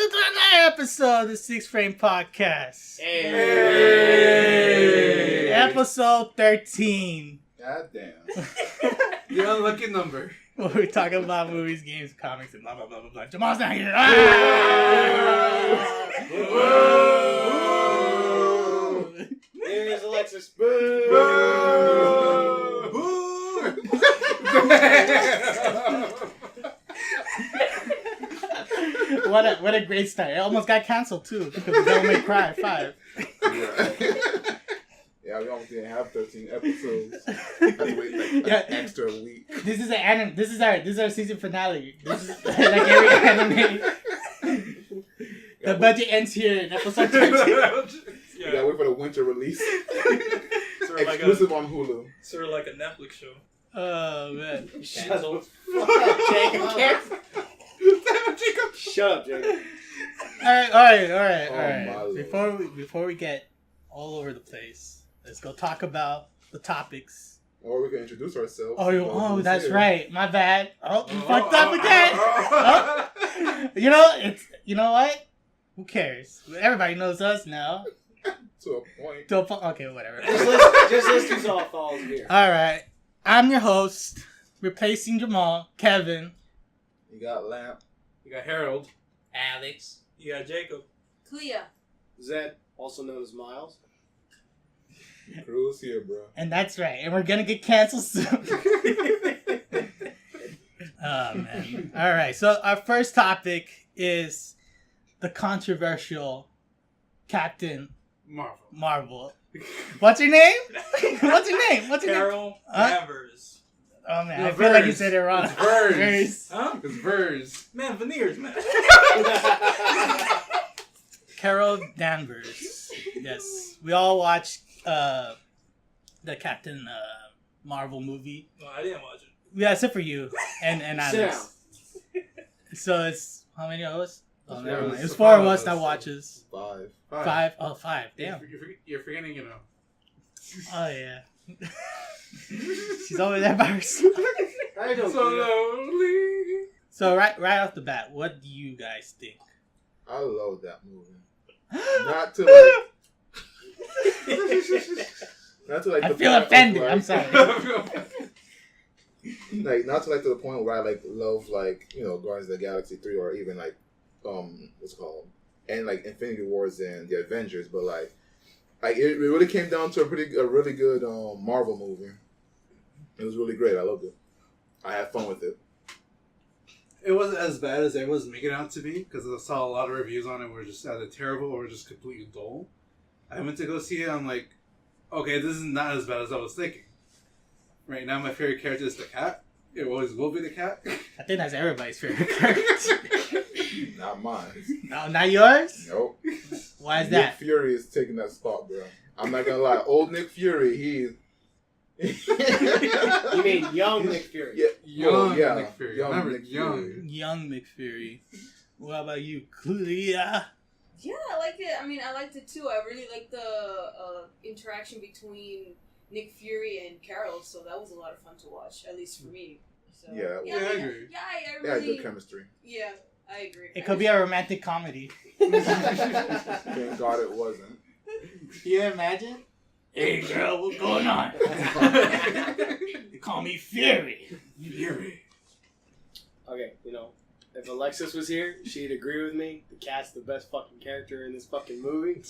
welcome to another episode of the Six Frame Podcast. Hey. Episode 13. God damn. The unlucky number. Where we're talking about movies, games, comics, and blah, blah, blah, blah, blah. Jamal's not here. Whoa. There's Alexis. Boo. Boo. What a great start. It almost got canceled, too, because of Devil May Cry 5. Yeah, we almost didn't have 13 episodes. I had to wait an extra week. This is our season finale. This is like every anime. The budget ends here in episode 13. We gotta wait for the winter release. Exclusive on Hulu. Sort of like a Netflix show. Oh, man. Shut up, Jacob. Shut up, Jacob. All right. Before we get all over the place, let's go talk about the topics. Or we can introduce ourselves. Oh, that's right. My bad. Oh, you fucked up again. Oh. You know what? Who cares? Everybody knows us now. To a point. Okay, whatever. Just list who's all falls here. All right. I'm your host, replacing Jamal, Kevin. You got Lamp. You got Harold. Alex. You got Jacob. Clea. Zed, also known as Miles. Crew's here, bro. And that's right. And we're going to get canceled soon. Oh, man. All right. So our first topic is the controversial Captain Marvel. What's your name? What's your name? Carol Danvers. Oh, man. No, I feel like you Vers. said it wrong. It's Vers. Vers. Huh? It's Vers. Man, veneers, man. Carol Danvers. Yes. We all watched the Captain Marvel movie. No, I didn't watch it. Yeah, except for you and Alex. Sit So it's how many of us? Oh, never mind. It's It's 4 of five us of that us. watches. 5. 5. Oh, 5. Damn. You're forgetting, Oh yeah. She's over there by herself. I don't So know. lonely. So right off the bat, what do you guys think? I love that movie. Not to like... Not to like I the feel point of, offended. like- I'm sorry. Like, not to like to the point where I like love like, Guardians of the Galaxy 3 or even like what's it called? And like Infinity Wars and the Avengers, but like it really came down to a really good Marvel movie. It was really great. I loved it. I had fun with it. It wasn't as bad as everyone's making it out to be, because I saw a lot of reviews on it were just either terrible or just completely dull. I went to go see it, I'm like, okay, this is not as bad as I was thinking. Right now, my favorite character is the cat. It always will be the cat. I think that's everybody's favorite character. Not mine. No, not yours? Nope. Why is Nick that? Fury is taking that spot, bro. I'm not gonna lie. Old Nick Fury, You mean young Nick Fury? Young yeah, Nick Fury. young Remember, Nick young. Fury. Young McFury. What about you, Clea? Yeah, I like it. I mean, I liked it too. I really liked the interaction between Nick Fury and Carol, so that was a lot of fun to watch, at least for me. So, Yeah, I agree. Yeah, I They had really. good chemistry. Yeah, I agree. It could be a romantic comedy. Thank God it wasn't. Can you imagine? Hey girl, what's going on? They call me Fury. Fury. Okay, if Alexis was here, she'd agree with me. The cat's the best fucking character in this fucking movie.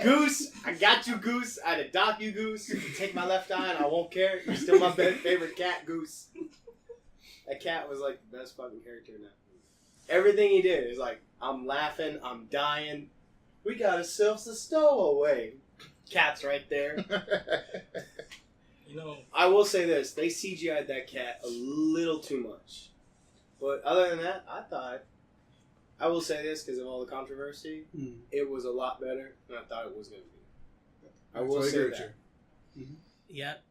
Goose, I got you, Goose. I'd adopt you, Goose. You can take my left eye and I won't care. You're still my favorite cat, Goose. That cat was like the best fucking character in that movie. Everything he did is like, I'm laughing, I'm dying. We got ourselves a stowaway. Cat's right there. I will say this. They CGI'd that cat a little too much. But other than that, I will say this because of all the controversy, it was a lot better than I thought it was going to be. I will say that. Yep.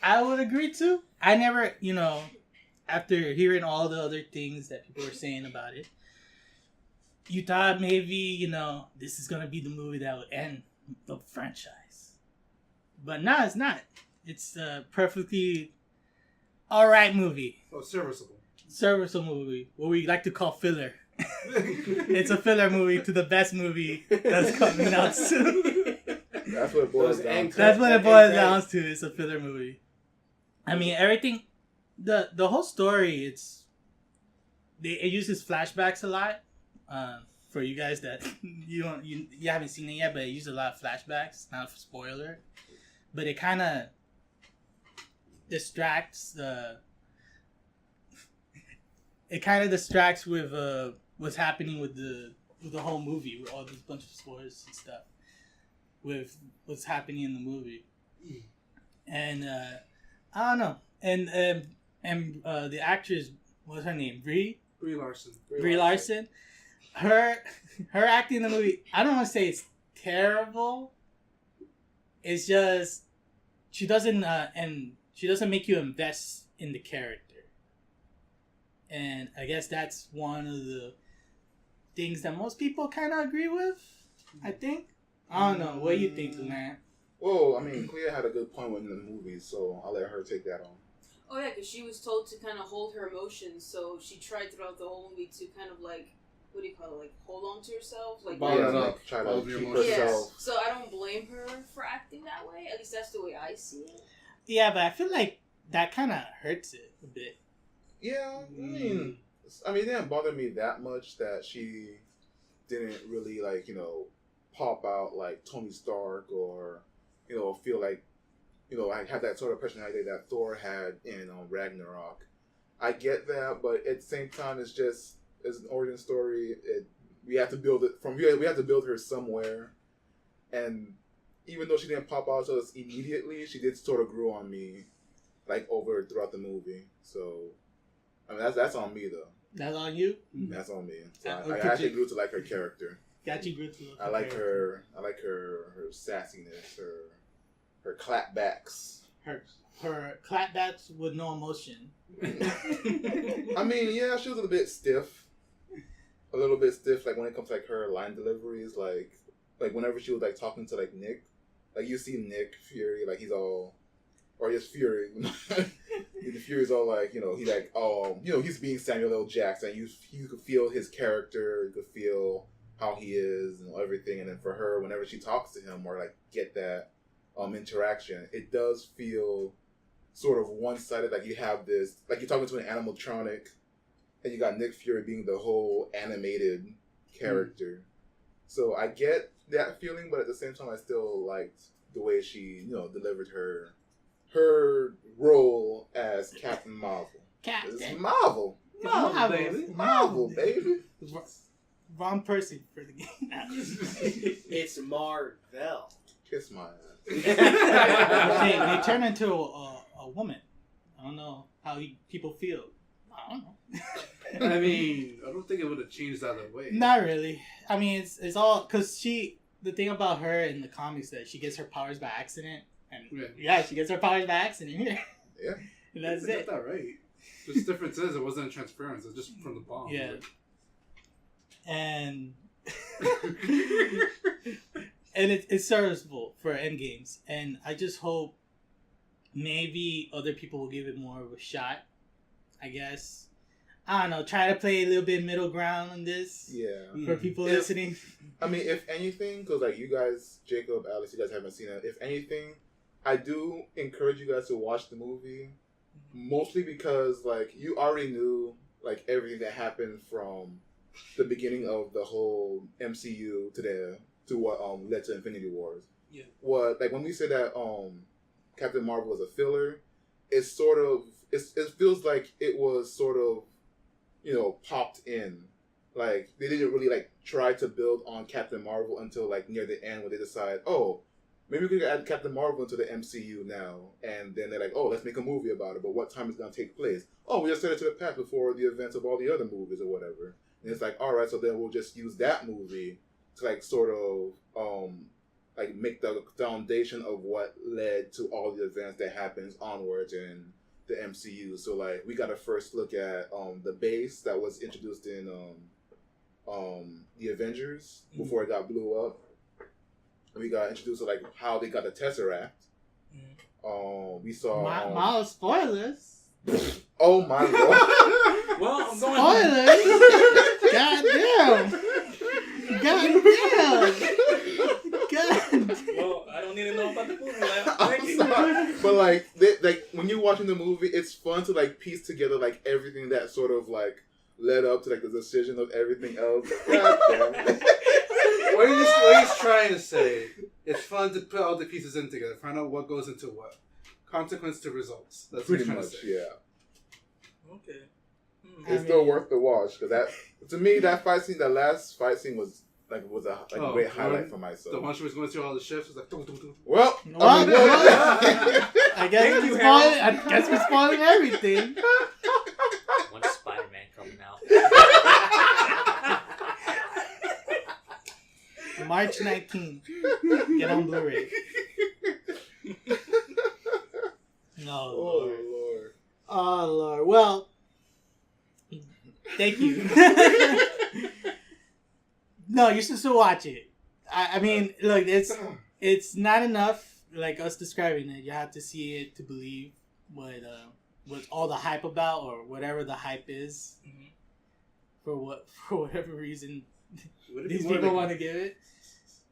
I would agree too. I never, after hearing all the other things that people were saying about it, you thought maybe, this is going to be the movie that would end the franchise. But no, it's not. It's a perfectly alright movie. Oh, serviceable. Serviceable movie. What we like to call filler. It's a filler movie to the best movie that's coming out soon. That's what it boils Those down end to. That's what it End boils credits. down to. It's a filler movie. I mean, everything, the whole story. It uses flashbacks a lot. For you guys that you haven't seen it yet, but it uses a lot of flashbacks. Not a spoiler, but it kind of distracts It kind of distracts with what's happening with the whole movie, with all these bunch of spoilers and stuff, with what's happening in the movie, and I don't know, and the actress, what's her name, Brie Larson. Larson, her acting in the movie, I don't want to say it's terrible. It's just she doesn't make you invest in the character, and I guess that's one of the things that most people kind of agree with. I think. I don't know. What do you think, man? Well, I mean, Clea had a good point in the movie, so I'll let her take that on. Oh yeah, because she was told to kind of hold her emotions, so she tried throughout the whole movie to kind of like, what do you call it, like hold on to herself, like Bottle it Yeah, up. like try to Bottle your keep emotions. herself. So I don't blame her for acting that way. At least that's the way I see it. Yeah, but I feel like that kind of hurts it a bit. Yeah, I mean, it didn't bother me that much that she didn't really pop out like Tony Stark or feel like I have that sort of personality that Thor had in Ragnarok. I get that, but at the same time, it's an origin story. We have to build it from here. We have to build her somewhere, and even though she didn't pop out to us immediately, she did sort of grew on me, throughout the movie. So, I mean, that's on me though. That's on you. That's on me. So Or I could actually you- grew to like her character. Got you good to look. I like her sassiness, her clapbacks. Her clapbacks with no emotion. I mean, yeah, she was a little bit stiff. Like when it comes to like her line deliveries, like whenever she was like talking to like Nick, like you see Nick Fury, like he's all, or just Fury. The Fury's all like, he's like, he's being Samuel L. Jackson. You could feel his character, you could feel how he is and everything. And then for her, whenever she talks to him or like get that interaction, it does feel sort of one-sided. Like you have this, like you're talking to an animatronic, and you got Nick Fury being the whole animated character. So I get that feeling, but at the same time, I still liked the way she, delivered her role as Captain Marvel. It's Marvel. Marvel, baby. Wrong person for the game. It's Marvel. Kiss my ass. they turn into a woman. I don't know how people feel. I don't know. I mean, I don't think it would have changed either way. Not really. I mean, it's all because the thing about her in the comics that she gets her powers by accident, and she gets her powers by accident here. Yeah, and that's They it. got that right. The difference is it wasn't a transference. It's just from the bomb. Yeah. And and it's serviceable for end games, and I just hope maybe other people will give it more of a shot. I guess I don't know. Try to play a little bit middle ground on this. Yeah. For people listening. I mean, if anything, because like you guys, Jacob, Alex, you guys haven't seen it. If anything, I do encourage you guys to watch the movie, mostly because like you already knew like everything that happened from the beginning of the whole MCU to what led to Infinity Wars. Yeah. What like when we said that Captain Marvel was a filler, it's sort of it feels like it was sort of popped in. Like they didn't really like try to build on Captain Marvel until like near the end when they decide, oh, maybe we could add Captain Marvel into the MCU now, and then they're like, oh, let's make a movie about it. But what time is it gonna take place? Oh, we just set it to the past before the events of all the other movies or whatever. And it's like, all right, so then we'll just use that movie to like sort of like make the foundation of what led to all the events that happens onwards in the MCU. So like we got a first look at the base that was introduced in the Avengers before it got blew up. We got introduced to like how they got the Tesseract. We saw Mild spoilers. oh my lord. Well, I'm going. Spoilers. God damn. like when you're watching the movie, it's fun to like piece together like everything that sort of like led up to like the decision of everything else. God damn it. What are you trying to say? It's fun to put all the pieces in together, find out what goes into what. Consequence to results. That's Pretty what much, you're trying to say. yeah. Okay. It's still worth the watch because that to me that last fight scene was a great highlight for myself. The one she was going through all the shifts was like. Dum, dum, dum. Well, What? I guess Thank you, we're spoiling everything. When's Spider-Man coming out? March 19th. Get on Blu-ray. No. Oh Lord. Oh Lord. Well, thank you. No, you should still watch it. I mean, look, it's not enough like us describing it. You have to see it to believe what's all the hype about, or whatever the hype is. Mm-hmm. For whatever reason these people want to give it.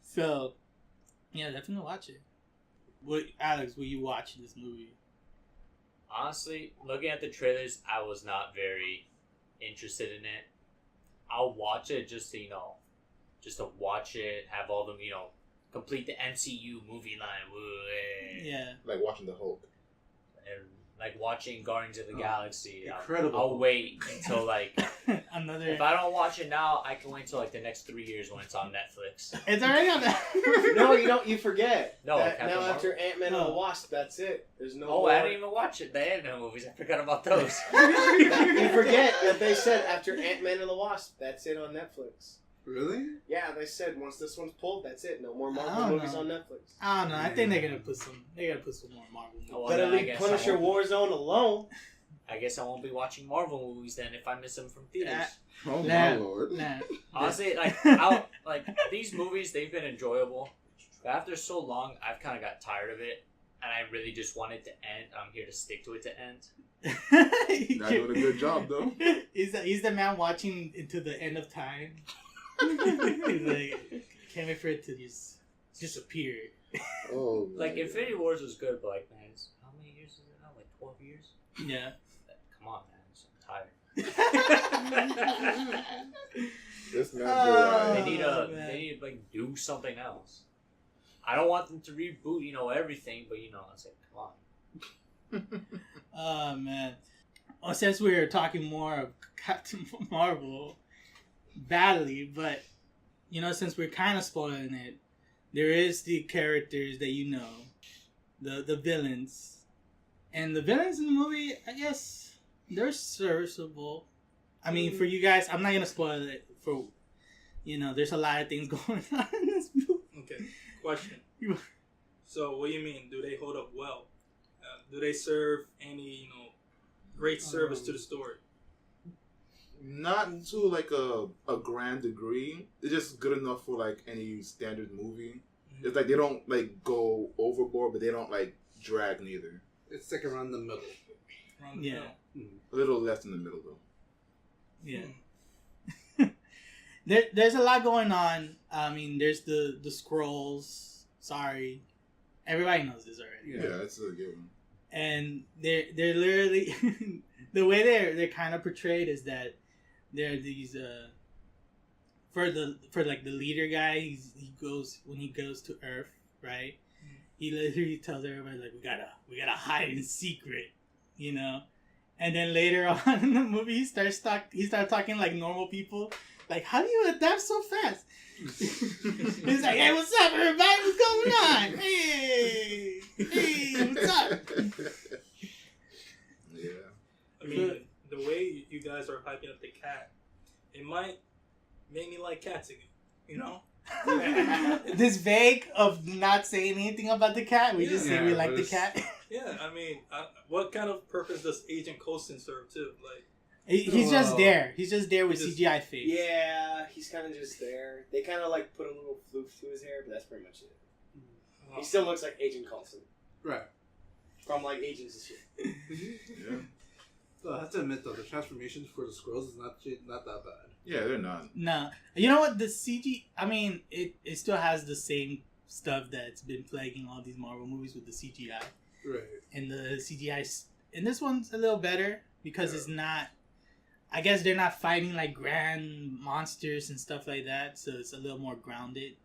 So, yeah, definitely watch it. Alex, will you watch this movie? Honestly, looking at the trailers, I was not very interested in it. I'll watch it just to watch it, have all them, complete the MCU movie line. Yeah. Like watching the Hulk. And like watching Guardians of the Galaxy. Incredible. I'll wait until like Another. if I don't watch it now, I can wait till like the next 3 years when it's on Netflix. It's already on that. No, you forget. No, that Captain now Marvel. after Ant-Man and the Wasp, that's it. There's no Oh, more. I didn't even watch it. The Ant-Man movies. I forgot about those. You forget that they said after Ant-Man and the Wasp, that's it on Netflix. Really? Yeah, they said once this one's pulled, that's it. No more I Marvel don't movies know. on Netflix. I don't know. I think they're gonna put some more Marvel movies. Oh, well, Better then I leave guess Punisher I won't- Warzone alone. I guess I won't be watching Marvel movies then if I miss them from theaters. Oh Nah. my Lord. Nah. Honestly, these movies, they've been enjoyable. But after so long, I've kind of got tired of it. And I really just want it to end. I'm here to stick to it to end. Not doing a good job though. He's the man watching into the end of time. He's like, can't wait for it to just disappear. Oh. Like, man. Infinity Wars was good, but like, man, how many years is it now? Like 12 years? Yeah. Come on, man. I'm so tired. This man's Oh, They need man. they need to like do something else. I don't want them to reboot, everything, but it's like, come on. Oh man. Well, since we're talking more of Captain Marvel badly, but since we're kind of spoiling it, there is the characters that the villains, and the villains in the movie, I guess they're serviceable. I mean, for you guys, I'm not gonna spoil it. For there's a lot of things going on in this movie. Okay. Question. So, what do you mean? Do they hold up well? Do they serve any, great service to the story? Not to like a grand degree. It's just good enough for like any standard movie. It's like they don't like go overboard, but they don't like drag neither. It's like around the middle. Around the Yeah. middle? A little less in the middle though. Yeah. There's a lot going on. I mean, there's the Skrulls. Sorry, everybody knows this already. Yeah, that's a given. And they're literally the way they're kind of portrayed is that they're these for the leader guy. He goes to Earth, right? He literally tells everybody like we gotta hide in secret, And then later on in the movie, he starts talking like normal people. Like, how do you adapt so fast? He's like, hey, what's up, everybody? What's going on? Hey, what's up? Yeah. I mean, the way you guys are hyping up the cat, it might make me like cats again, This vague of not saying anything about the cat. We just say we like the cat. Yeah, I mean, what kind of purpose does Agent Coulson serve too? Like, He's just there. He's just there with CGI face. Yeah, he's kind of just there. They kind of like put a little floof to his hair, but that's pretty much it. He still looks like Agent Coulson. Right. From like Agents and shit. Yeah. So I have to admit though, the transformation for the Skrulls is not that bad. Yeah, they're not. No. You know what? The CG, I mean, it still has the same stuff that's been plaguing all these Marvel movies with the CGI. Right. And the CGI, and this one's a little better because it's not. I guess they're not fighting like grand monsters and stuff like that, so it's a little more grounded.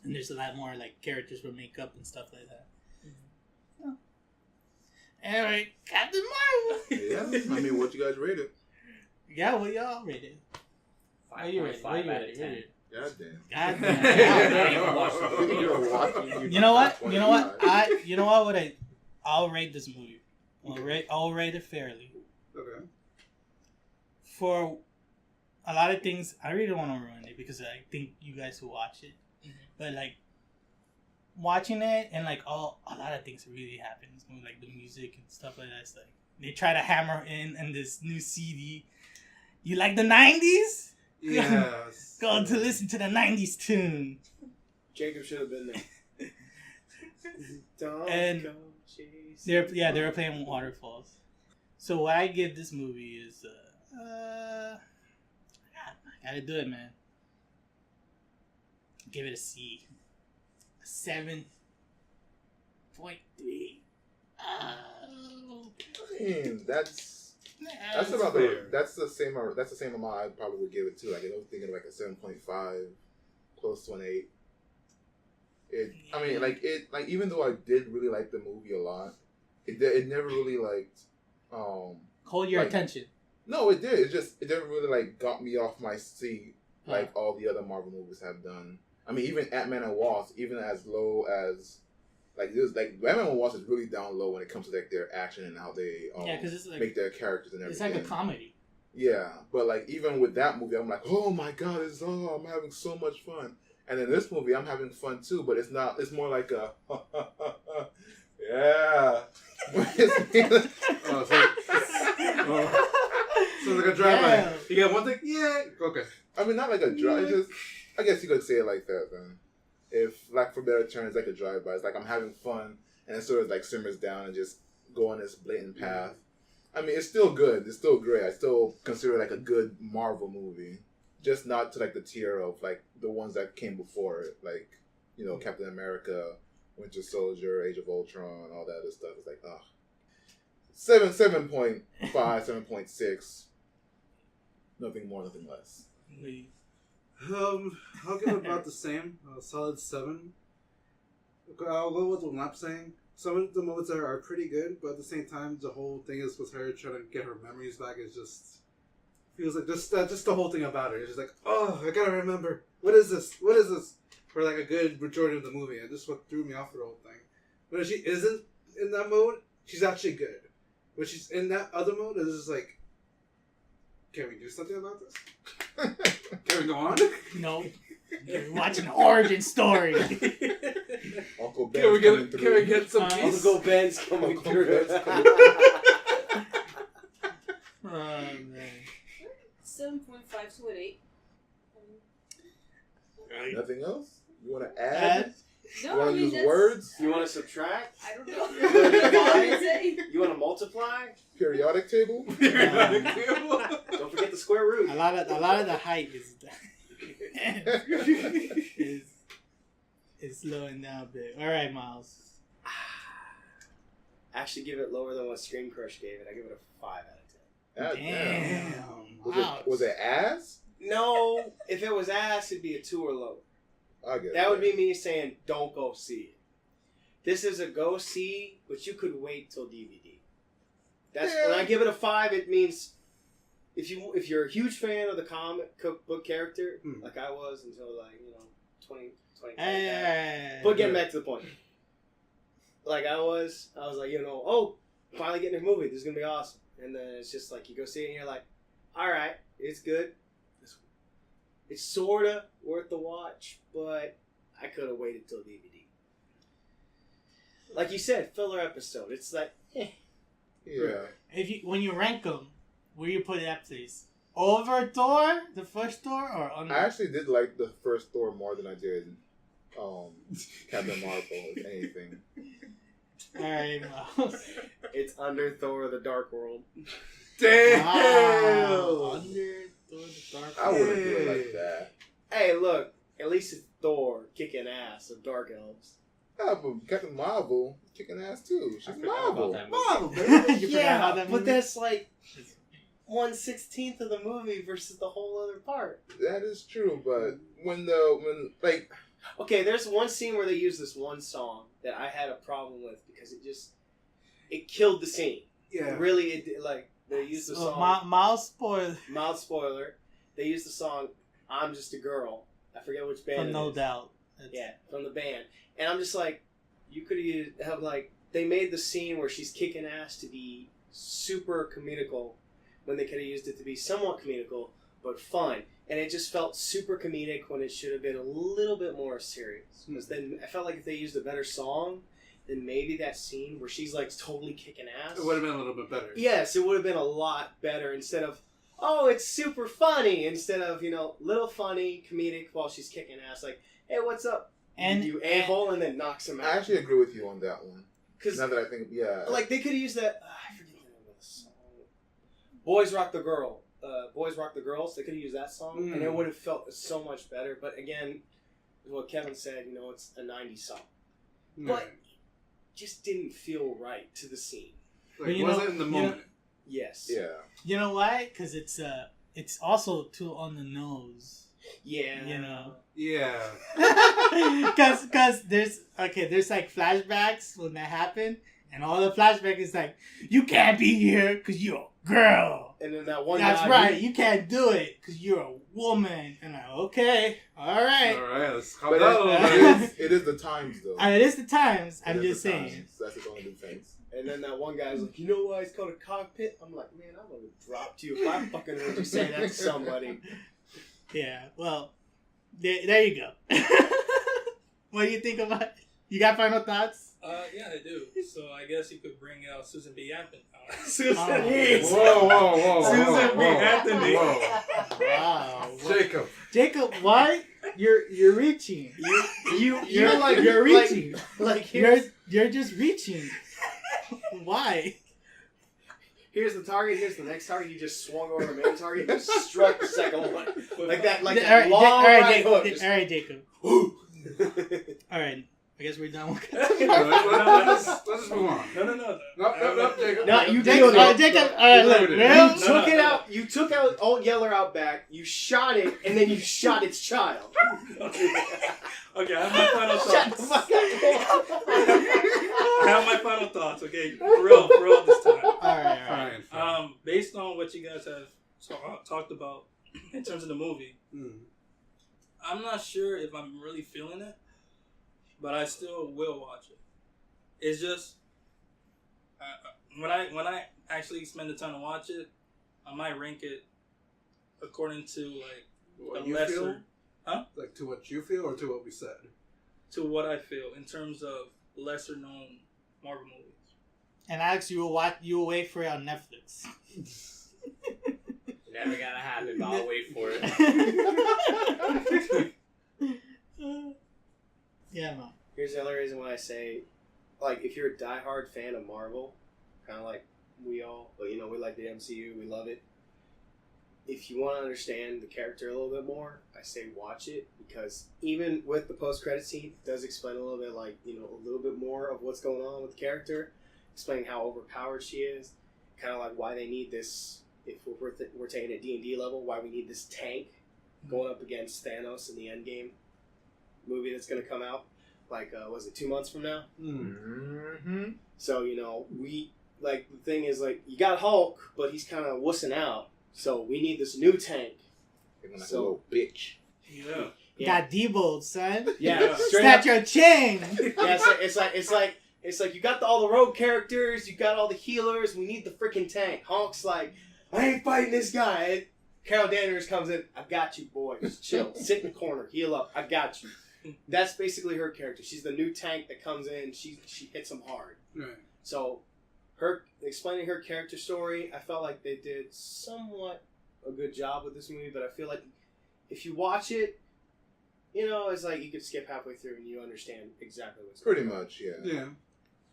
And there's a lot more like characters with makeup and stuff like that. Mm-hmm. Oh. Anyway, Captain Marvel. Yeah, I mean, what you guys rated? Yeah, what y'all rated? 5.5 out of 10. Goddamn. You know what? I'll rate this movie. I'll rate it fairly. Okay. For a lot of things, I really don't want to ruin it because I think you guys will watch it. Mm-hmm. But like watching it and like a lot of things really happen in this movie, like the music and stuff like that. It's like they try to hammer in this new CD. You like the 90s? Yes. Go to listen to the 90s tune. Jacob should have been there. And they were playing Waterfalls. So what I give this movie is I gotta do it, man. Give it a C. 7.3. That's the same amount I probably would give it to. Like I was thinking like a 7.5, close to an 8. I mean, even though I did really like the movie a lot, it never really hold your attention. No, it did. It never really like got me off my seat like all the other Marvel movies have done. I mean, even Ant-Man and Wasp, even as low as Ant-Man and Wasp is really down low when it comes to like their action and how they it's like, make their characters and everything. It's like a comedy. Yeah, but like even with that movie, I'm like, oh my god, I'm having so much fun. And in this movie, I'm having fun too, but it's not. It's more like a yeah. So it's like a drive-by. You got one thing? Yeah. Okay. I mean, not like a drive. Just, I guess you could say it like that then. If, like, for better terms, like a drive-by. It's like I'm having fun, and it sort of like simmers down and just go on this blatant path. I mean, it's still good. It's still great. I still consider it like a good Marvel movie. Just not to like the tier of like the ones that came before it. Like, you know, Captain America, Winter Soldier, Age of Ultron, all that other stuff. It's like, 7.5, 7.6. Nothing more, nothing less. I'll give it about the same. A solid 7. I'll go with what I'm saying. Some of the moments are pretty good, but at the same time, the whole thing is with her trying to get her memories back. It just feels like just the whole thing about it. It's just like, oh, I gotta remember. What is this? What is this? For like a good majority of the movie, and this is what threw me off for the whole thing. When she isn't in that mode, she's actually good. When she's in that other mode, it's just like, can we do something about this? Can we go on? No. You're watching an origin story. Uncle Ben. Can we get some peace? Uncle Ben's coming through. Oh, man. 7.5 to an 8. Nothing else? You want to add? No, You want I to mean, use that's- words? You want to subtract? I don't know. You You want to multiply? Periodic table? Don't forget the square root. A lot of the hype is slowing down a bit. All right, Miles. Actually, give it lower than what Scream Crush gave it. I give it a 5 out of 10. Damn. Was it ass? No, if it was ass, it'd be a 2 or lower. I guess. That would be me saying, don't go see it. This is a go see, but you could wait till DVD. That's when I give it a 5. It means if you're a huge fan of the comic book character, like I was until 20. But getting back to the point, like I was like, finally getting a movie. This is gonna be awesome. And then it's just like you go see it and you're like, all right, it's good. It's sorta worth the watch, but I could have waited till DVD. Like you said, filler episode. It's like, Yeah. When you rank them, where you put it at, please? Over Thor, the first Thor, or under? I actually did like the first Thor more than I did Captain Marvel, if anything. Alright, Miles. it's under Thor: The Dark World. Damn! Wow. Under Thor, the Dark I World. wouldn't do it like that. Hey, look, at least it's Thor kicking ass of Dark Elves. Yeah, but Captain Marvel kicking ass too. She's forgot Marvel. about that movie. Marvel, baby. You forgot about that but movie? that's like 1/16 of the movie versus the whole other part. That is true, but when like Okay, there's one scene where they use this one song that I had a problem with because it killed the scene. Yeah. Really, they used the song. Miles spoiled Mild spoiler. They used the song "I'm Just a Girl." I forget which band. from it No is. Doubt. Yeah, from the band. And I'm just like, you could have they made the scene where she's kicking ass to be super comedical when they could have used it to be somewhat comedical but fun. And it just felt super comedic when it should have been a little bit more serious. Because then I felt like if they used a better song, then maybe that scene where she's like totally kicking ass. It would have been a little bit better. Yes, it would have been a lot better instead of, oh, it's super funny. Instead of, little funny, comedic while she's kicking ass. Like, hey, what's up? And You a-hole, and then knocks him I out. actually agree with you on that one. Because, Now that I think, yeah, like, they could have used that. I forget the name of the song. Boys Rock the Girl. Boys Rock the Girls. They could have used that song, and it would have felt so much better. But again, what Kevin said, it's a 90s song. But it just didn't feel right to the scene. Like, You was know- it in the you moment? Yes. yeah. You know why? Because it's also too on the nose. Yeah. Yeah. Because there's like flashbacks when that happened, and all the flashback is like, you can't be here because you're a girl. And then that one That's guy. right. You can't do it because you're a woman. And I'm like, okay, all right. All right, let's calm But down a little bit. it is the times though. It is the times. I'm It is just the saying. times. That's the only difference. And then that one guy's like, you know why it's called a cockpit? I'm like, man, I would have dropped you if I fucking heard you say that to somebody. Yeah. Well, there you go. What do you think about it? You got final thoughts? Yeah, I do. So I guess you could bring out Susan B. Anthony. Susan Whoa. Susan B. whoa. Anthony. Whoa. Wow. Jacob. Why? You're reaching. You're reaching. Like You're just reaching. Why? here's the target, here's the next target. You just swung over the main target and just struck the second one. Like that, All that long right hook. All right, Jacob. All right. I guess we're done with Let's just move on. No, Jacob. No, you Jacob. killed All right, it. Jacob. All right, look. You Real? You took it out. You took out Alt Yeller out back. You shot it, and then you shot its child. Okay, I have my final Shut the thoughts. fuck up. I have my final thoughts. Okay, for real this time. All right. Fine. Based on what you guys have talked about in terms of the movie, I'm not sure if I'm really feeling it, but I still will watch it. It's just when I actually spend the time to watch it, I might rank it according to like What the you lesser, feel? huh? Like to what you feel or to what we said? To what I feel in terms of lesser known Marvel movies. And Alex, you will wait for it on Netflix. Never gonna happen, but I'll wait for it. Yeah, man. Here's the other reason why I say, like, if you're a diehard fan of Marvel, kind of like we all, but we like the MCU, we love it. If you want to understand the character a little bit more, I say watch it, because even with the post-credit scene, it does explain a little bit, like, a little bit more of what's going on with the character, explaining how overpowered she is, kind of like why they need this, if we're taking a D&D level, why we need this tank going up against Thanos in the Endgame movie that's going to come out, like, was it 2 months from now? Mm-hmm. So, we, like, the thing is, like, you got Hulk, but he's kind of wussing out. So we need this new tank. Like a So- little bitch. Yeah. Got Debo'd, son. Yeah, straight Snatch up. your chain. Yeah, it's like you got all the rogue characters, you got all the healers. We need the freaking tank. Hulk's like, I ain't fighting this guy. Carol Danvers comes in. I got you, boys. Chill. Sit in the corner. Heal up. I got you. That's basically her character. She's the new tank that comes in. She hits them hard. Right. So, her explaining her character story, I felt like they did somewhat a good job with this movie. But I feel like if you watch it, it's like you could skip halfway through and you understand exactly what's going on. Pretty much, yeah. Yeah.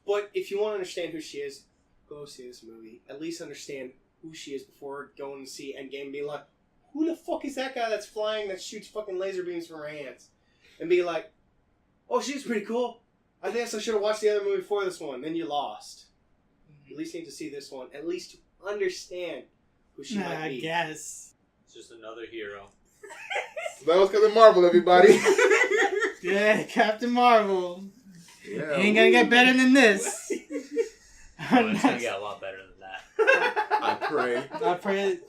But if you want to understand who she is, go see this movie. At least understand who she is before going to see Endgame and being like, who the fuck is that guy that's flying that shoots fucking laser beams from her hands? And be like, oh, she's pretty cool. I guess I should have watched the other movie before this one. Then you lost. You at least need to see this one. At least to understand who she might be. I guess. It's just another hero. That was Captain Marvel, everybody. Yeah, Captain Marvel. Yeah. Ain't gonna get better than this. Oh, it's gonna get a lot better than that. I pray.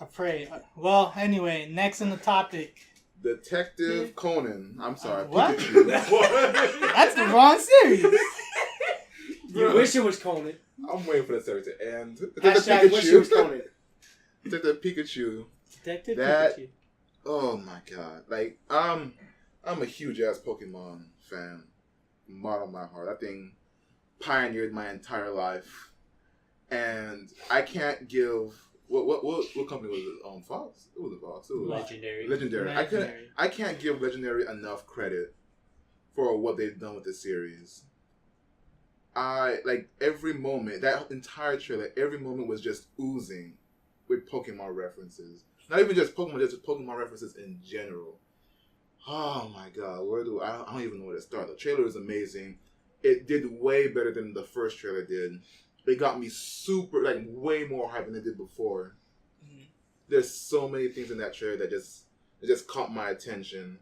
I pray. Well, anyway, next on the topic. Detective Conan. I'm sorry. What? Pikachu. That's the wrong series. You wish it was Conan. I'm waiting for the series to end. Hashtag wish it was Conan. Detective Pikachu. Detective That- Pikachu. Oh my god. Like, I'm a huge ass Pokemon fan. Bottom of my heart. That thing pioneered my entire life. And I can't give what company was it? Fox? It was a Fox. It was Legendary. Legendary. I can't give Legendary enough credit for what they've done with the series. I like every moment, that entire trailer, every moment was just oozing with Pokemon references. Not even just Pokemon, just Pokemon references in general. Oh my god, I don't even know where to start. The trailer is amazing. It did way better than the first trailer did. It got me super, like, way more hype than it did before. Mm-hmm. There's so many things in that trailer that just caught my attention.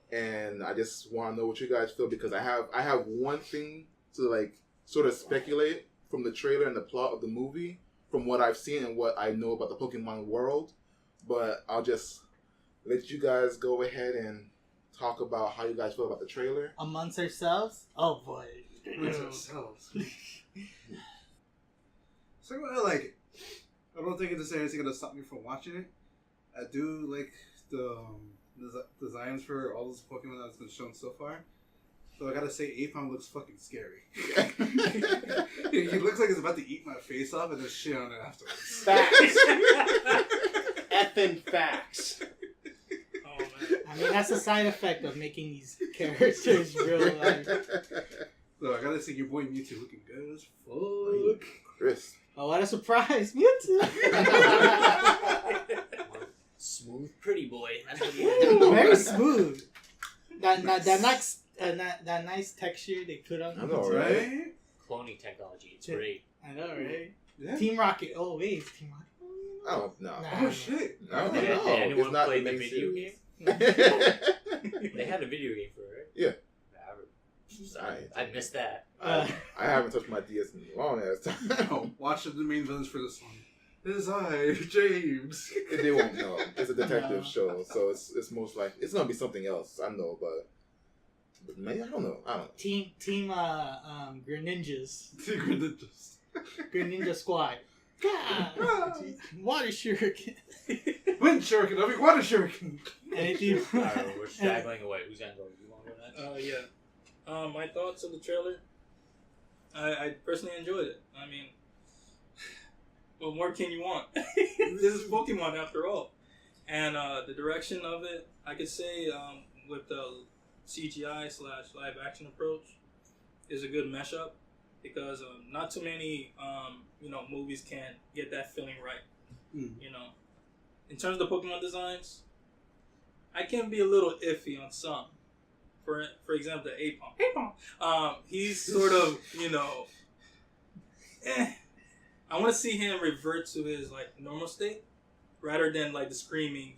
And I just want to know what you guys feel, because I have one thing to, like, sort of speculate from the trailer and the plot of the movie, from what I've seen and what I know about the Pokemon world. But I'll just let you guys go ahead and talk about how you guys feel about the trailer. Amongst ourselves? Oh boy. Amongst ourselves. So I like it. I don't think it's anything gonna stop me from watching it. I do like the designs for all those Pokemon that's been shown so far. So I gotta say, Aphon looks fucking scary. He looks like he's about to eat my face off and then shit on it afterwards. Facts. Effing facts. Oh man. I mean, that's a side effect of making these characters real life. So I gotta say, your boy Mewtwo looking good as fuck. Chris. Oh, what a surprise. Mewtwo. Smooth, pretty boy. That's what you do. Very smooth. That nice texture they put on. I know, Mewtwo. right? Cloning technology. It's great. I know, right? Yeah. Team Rocket. Oh, wait. Is Team Rocket? Oh, no. Nah. Oh shit. No, Did no. anyone It's not play the the main video series. game? They had a video game for it, right? Yeah. Sorry, I missed that. I haven't touched my DS in a long ass time. No, watch the main villains for this one. It is I, James. They won't know. It's a detective show, so it's most likely it's gonna be something else. I know, but maybe I don't know. Team Greninjas. Secret Ninjas. Greninja Squad. God. Water Shuriken. Wind Shuriken, I mean Water Shuriken. Anything? Alright, we're straggling away. Who's gonna go? You want to go next? Yeah. My thoughts of the trailer. I personally enjoyed it. I mean, what more can you want? This is Pokemon after all. And the direction of it, I could say, with the CGI / live action approach, is a good mashup, because not too many movies can get that feeling right. You know, in terms of the Pokemon designs, I can be a little iffy on some. For example, Aphon. He's sort of, I want to see him revert to his normal state, rather than the screaming,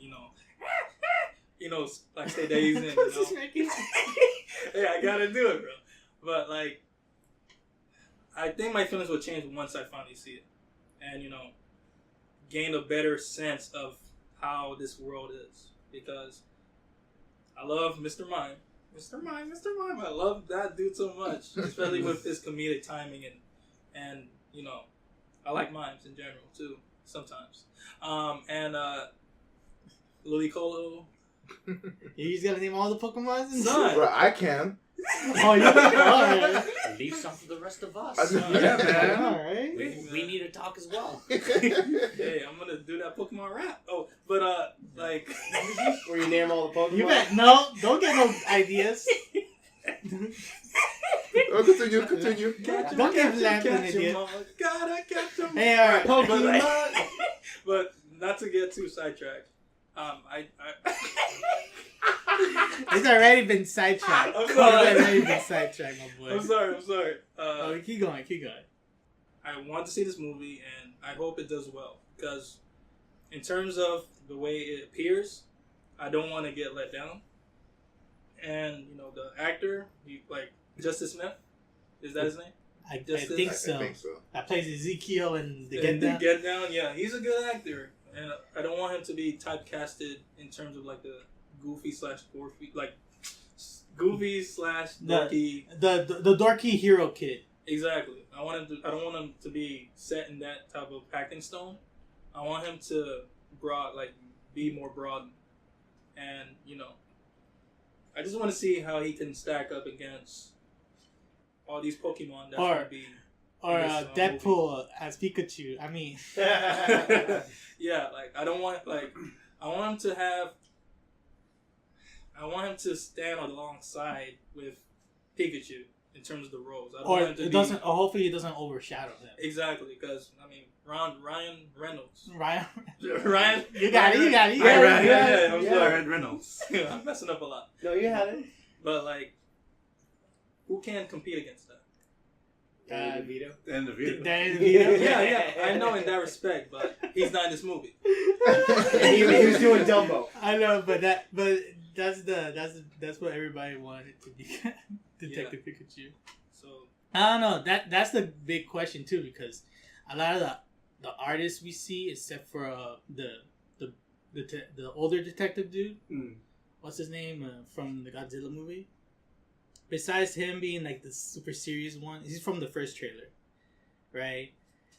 like Stay Days in. Yeah, I gotta do it, bro. But I think my feelings will change once I finally see it, and gain a better sense of how this world is, because I love Mr. Mime. Mr. Mime. I love that dude so much, especially with his comedic timing and I like mimes in general too sometimes. And Ludicolo. You just gotta name all the Pokemon? Son. Bro, I can. Oh, you alright. Leave some for the rest of us. Yeah, man. Alright. We need to talk as well. Hey, I'm gonna do that Pokemon rap. Oh, but Where you name all the Pokemon? You bet. No, don't get no ideas. Oh, continue. Don't give Lamp an idea. Gotta catch 'em. Hey, alright. Pokemon. But not to get too sidetracked. It's already been sidetracked. I'm It's sorry. already been sidetracked, my boy. I'm sorry. Keep going. I want to see this movie, and I hope it does well. Because in terms of the way it appears, I don't want to get let down. And, you know, the actor, Justice Smith, is that his name? I Justice? think so. I think so. That plays Ezekiel in the And Get Down. Get Down, yeah. He's a good actor. And I don't want him to be typecasted in terms of, like, the goofy slash dorky The dorky hero kid. Exactly. I don't want him to be set in that type of acting stone. I want him to be more broad, and you know, I just want to see how he can stack up against all these Pokemon that Or- would be. Or This, Deadpool as Pikachu. I mean, Yeah, like I want him to stand alongside with Pikachu in terms of the roles. I don't or want him to it be, doesn't. Or hopefully, it doesn't overshadow him. exactly, because I mean Ryan Reynolds. Ryan, Ryan, you got it. Yeah, I'm Yeah. sorry. Ryan Reynolds. I'm messing up a lot. No, you had it. But like, who can compete against that? Danny DeVito. And the video. Danny DeVito. Yeah, I know in that respect, but he's not in this movie. he was doing Dumbo. I know, but that's what everybody wanted to be. Detective Pikachu. So I don't know. That's the big question too, because a lot of the artists we see, except for the older detective dude, what's his name from the Godzilla movie? Besides him being like the super serious one, he's from the first trailer, right?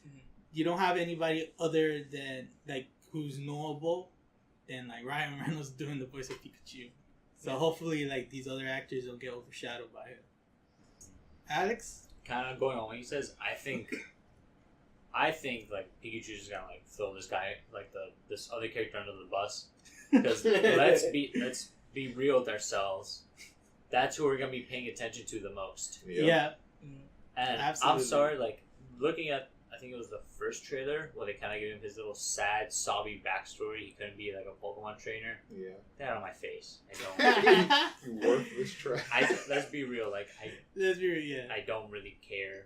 Mhm. You don't have anybody other than like who's knowable than like Ryan Reynolds doing the voice of Pikachu. So hopefully, like these other actors don't get overshadowed by him. Alex, Kind of going on what he says, I think like Pikachu's just gonna like throw this guy like this other character under the bus, because let's be real with ourselves. That's who we're gonna be paying attention to the most. yeah. And Absolutely. I'm sorry, like looking at, I think it was the first trailer where they kind of gave him his little sad, sobby backstory. He couldn't be like a Pokemon trainer. Yeah. Get out of my face. I don't. You worthless trash. Let's be real. Like That's very yeah. I don't really care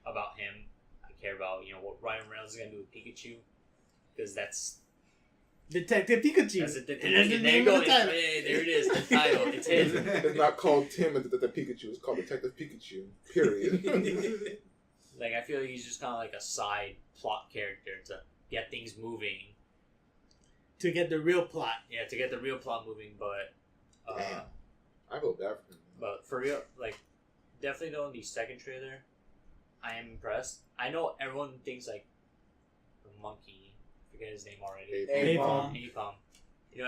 about him. I care about what Ryan Reynolds is gonna do with Pikachu, because that's Detective Pikachu. that's it. That's There the you name go. of the title. There it is. The title. It's him. It's not called Tim and the Pikachu. It's called Detective Pikachu. Period. Like I feel like he's just kind of like a side plot character to get things moving. To get the real plot. Yeah, to get the real plot moving, but Damn. I feel bad for him. but for real, like definitely though in the second trailer, I am impressed. I know everyone thinks like the monkey, I forget his name already. Apom. Apom.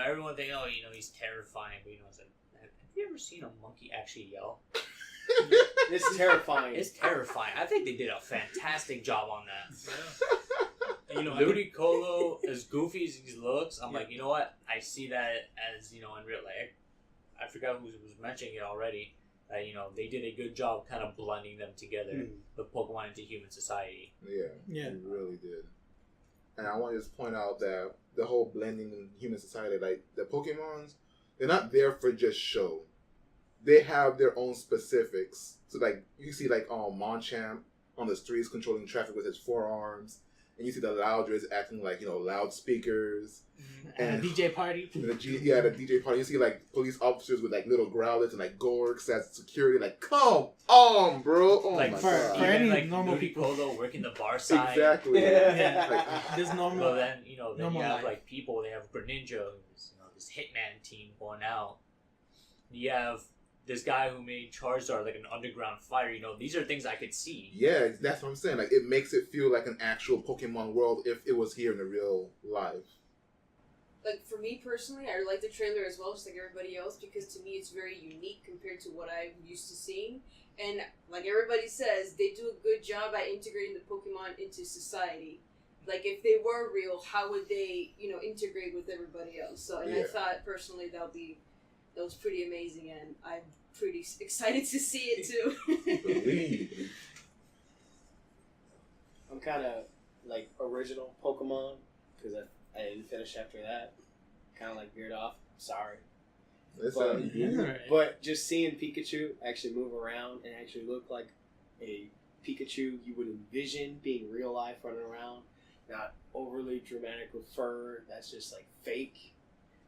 Everyone thinks, oh, he's terrifying, but it's like, have you ever seen a monkey actually yell? It's terrifying. It's terrifying. I think they did a fantastic job on that. Yeah. And, Ludicolo, as goofy as he looks, I'm Yeah. like, you know what? I see that as, in real life. I forgot who was mentioning it already. That, they did a good job kind of blending them together, the Pokemon into human society. Yeah. Yeah. He really did. And I want to just point out that the whole blending in human society, like the Pokemons, they're not there for just show. They have their own specifics. So like you see like Monchamp on the streets controlling traffic with his forearms, and you see the Loudreds acting like loudspeakers. And a DJ party. The DJ party. You see like police officers with like little growlers and like Gorks as security. Like, come on, bro! Oh Like my for god! any like normal people. Ludicolo working the bar side. Exactly. Yeah. Like, This normal. Well, then then Normal you have life. like people. They have Greninja, who's, this hitman team going out. You have this guy who made Charizard like an underground fighter. These are things I could see. yeah, that's what I'm saying. Like, it makes it feel like an actual Pokemon world if it was here in the real life. Like, for me personally, I like the trailer as well, just like everybody else, because to me it's very unique compared to what I'm used to seeing. And like everybody says, they do a good job at integrating the Pokemon into society. Like, if they were real, how would they, integrate with everybody else? So, and I Yeah. thought personally that was pretty amazing, and I'm pretty excited to see it too. Believe. I'm kind of like original Pokemon because I didn't finish after that. Kind of like veered off. Sorry. But just seeing Pikachu actually move around and actually look like a Pikachu you would envision being real life running around, not overly dramatic with fur that's just like fake,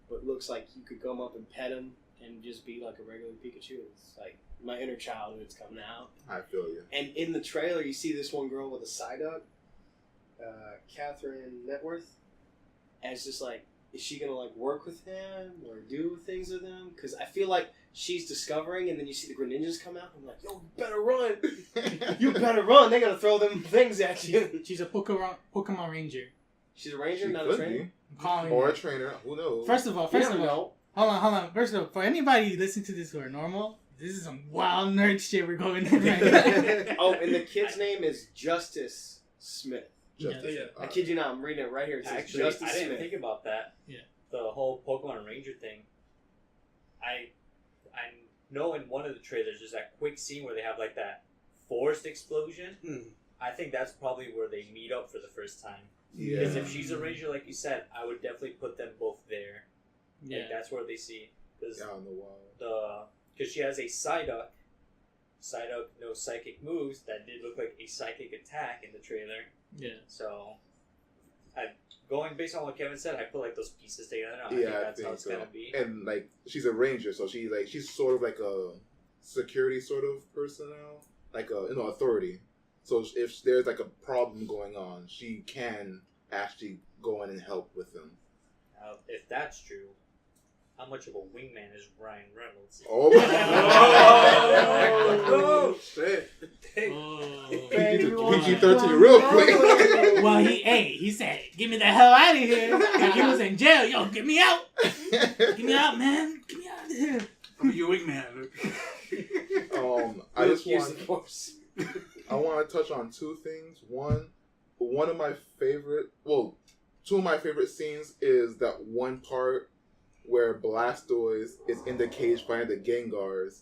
but looks like you could come up and pet him and just be like a regular Pikachu. It's like my inner childhood's coming out. I feel you. And in the trailer, you see this one girl with a Psyduck, Catherine Networth, and it's just like, is she gonna like work with him or do things with him? Because I feel like she's discovering, and then you see the Greninjas come out. I'm like, yo, you better run! You better run! They're gonna throw them things at you. She's a Pokemon Ranger. She's a ranger, She not could a trainer. be. I'm calling Or her. a trainer. Who knows? First of all, You never know. hold on. First of all, for anybody listening to this who are normal, this is some wild nerd shit we're going in right now. Oh, and the kid's name is Justice Smith. Justice. Yeah. I kid you not, I'm reading it right here. It says Actually, Justice I didn't Smith. think about that. Yeah. The whole Pokemon Ranger thing. I know in one of the trailers there's that quick scene where they have like that forest explosion. I think that's probably where they meet up for the first time. Yeah. Because if she's a ranger, like you said, I would definitely put them both there. Yeah. Like, that's where they see. Because Out in the wild. she has a Psyduck. Psyduck, no psychic moves. That did look like a psychic attack in the trailer. Yeah. So, going based on what Kevin said, I put like those pieces together. I Yeah, think I that's think how it's so. gonna be. And like she's a ranger, so she's sort of like a security sort of personnel, like a authority. So if there's like a problem going on, she can actually go in and help with them. If that's true, how much of a wingman is Ryan Reynolds? Oh Oh, shit! PG-13 real quick. Well, he said, "Get me the hell out of here." Like he was in jail. Yo, get me out. Get me out, man. Get me out of here. I'm your wingman. I just Use want the force. I want to touch on two things. One of my favorite, two of my favorite scenes is that one part where Blastoise is in the cage fighting the Gengars,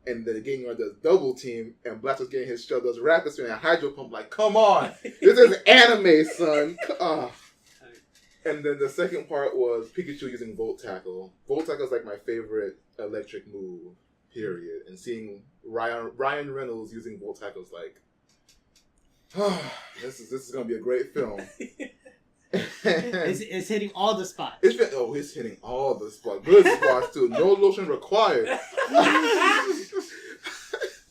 and the Gengar does double team, and Blastoise getting his shell does rapid spin and hydro pump. Like, come on, this is anime, son. And then the second part was Pikachu using Volt Tackle. Volt Tackle is like my favorite electric move, period. And seeing Ryan Reynolds using Volt Tackle is like, this is gonna be a great film. It's hitting all the spots. It's hitting all the spots. Good spots too. No lotion required.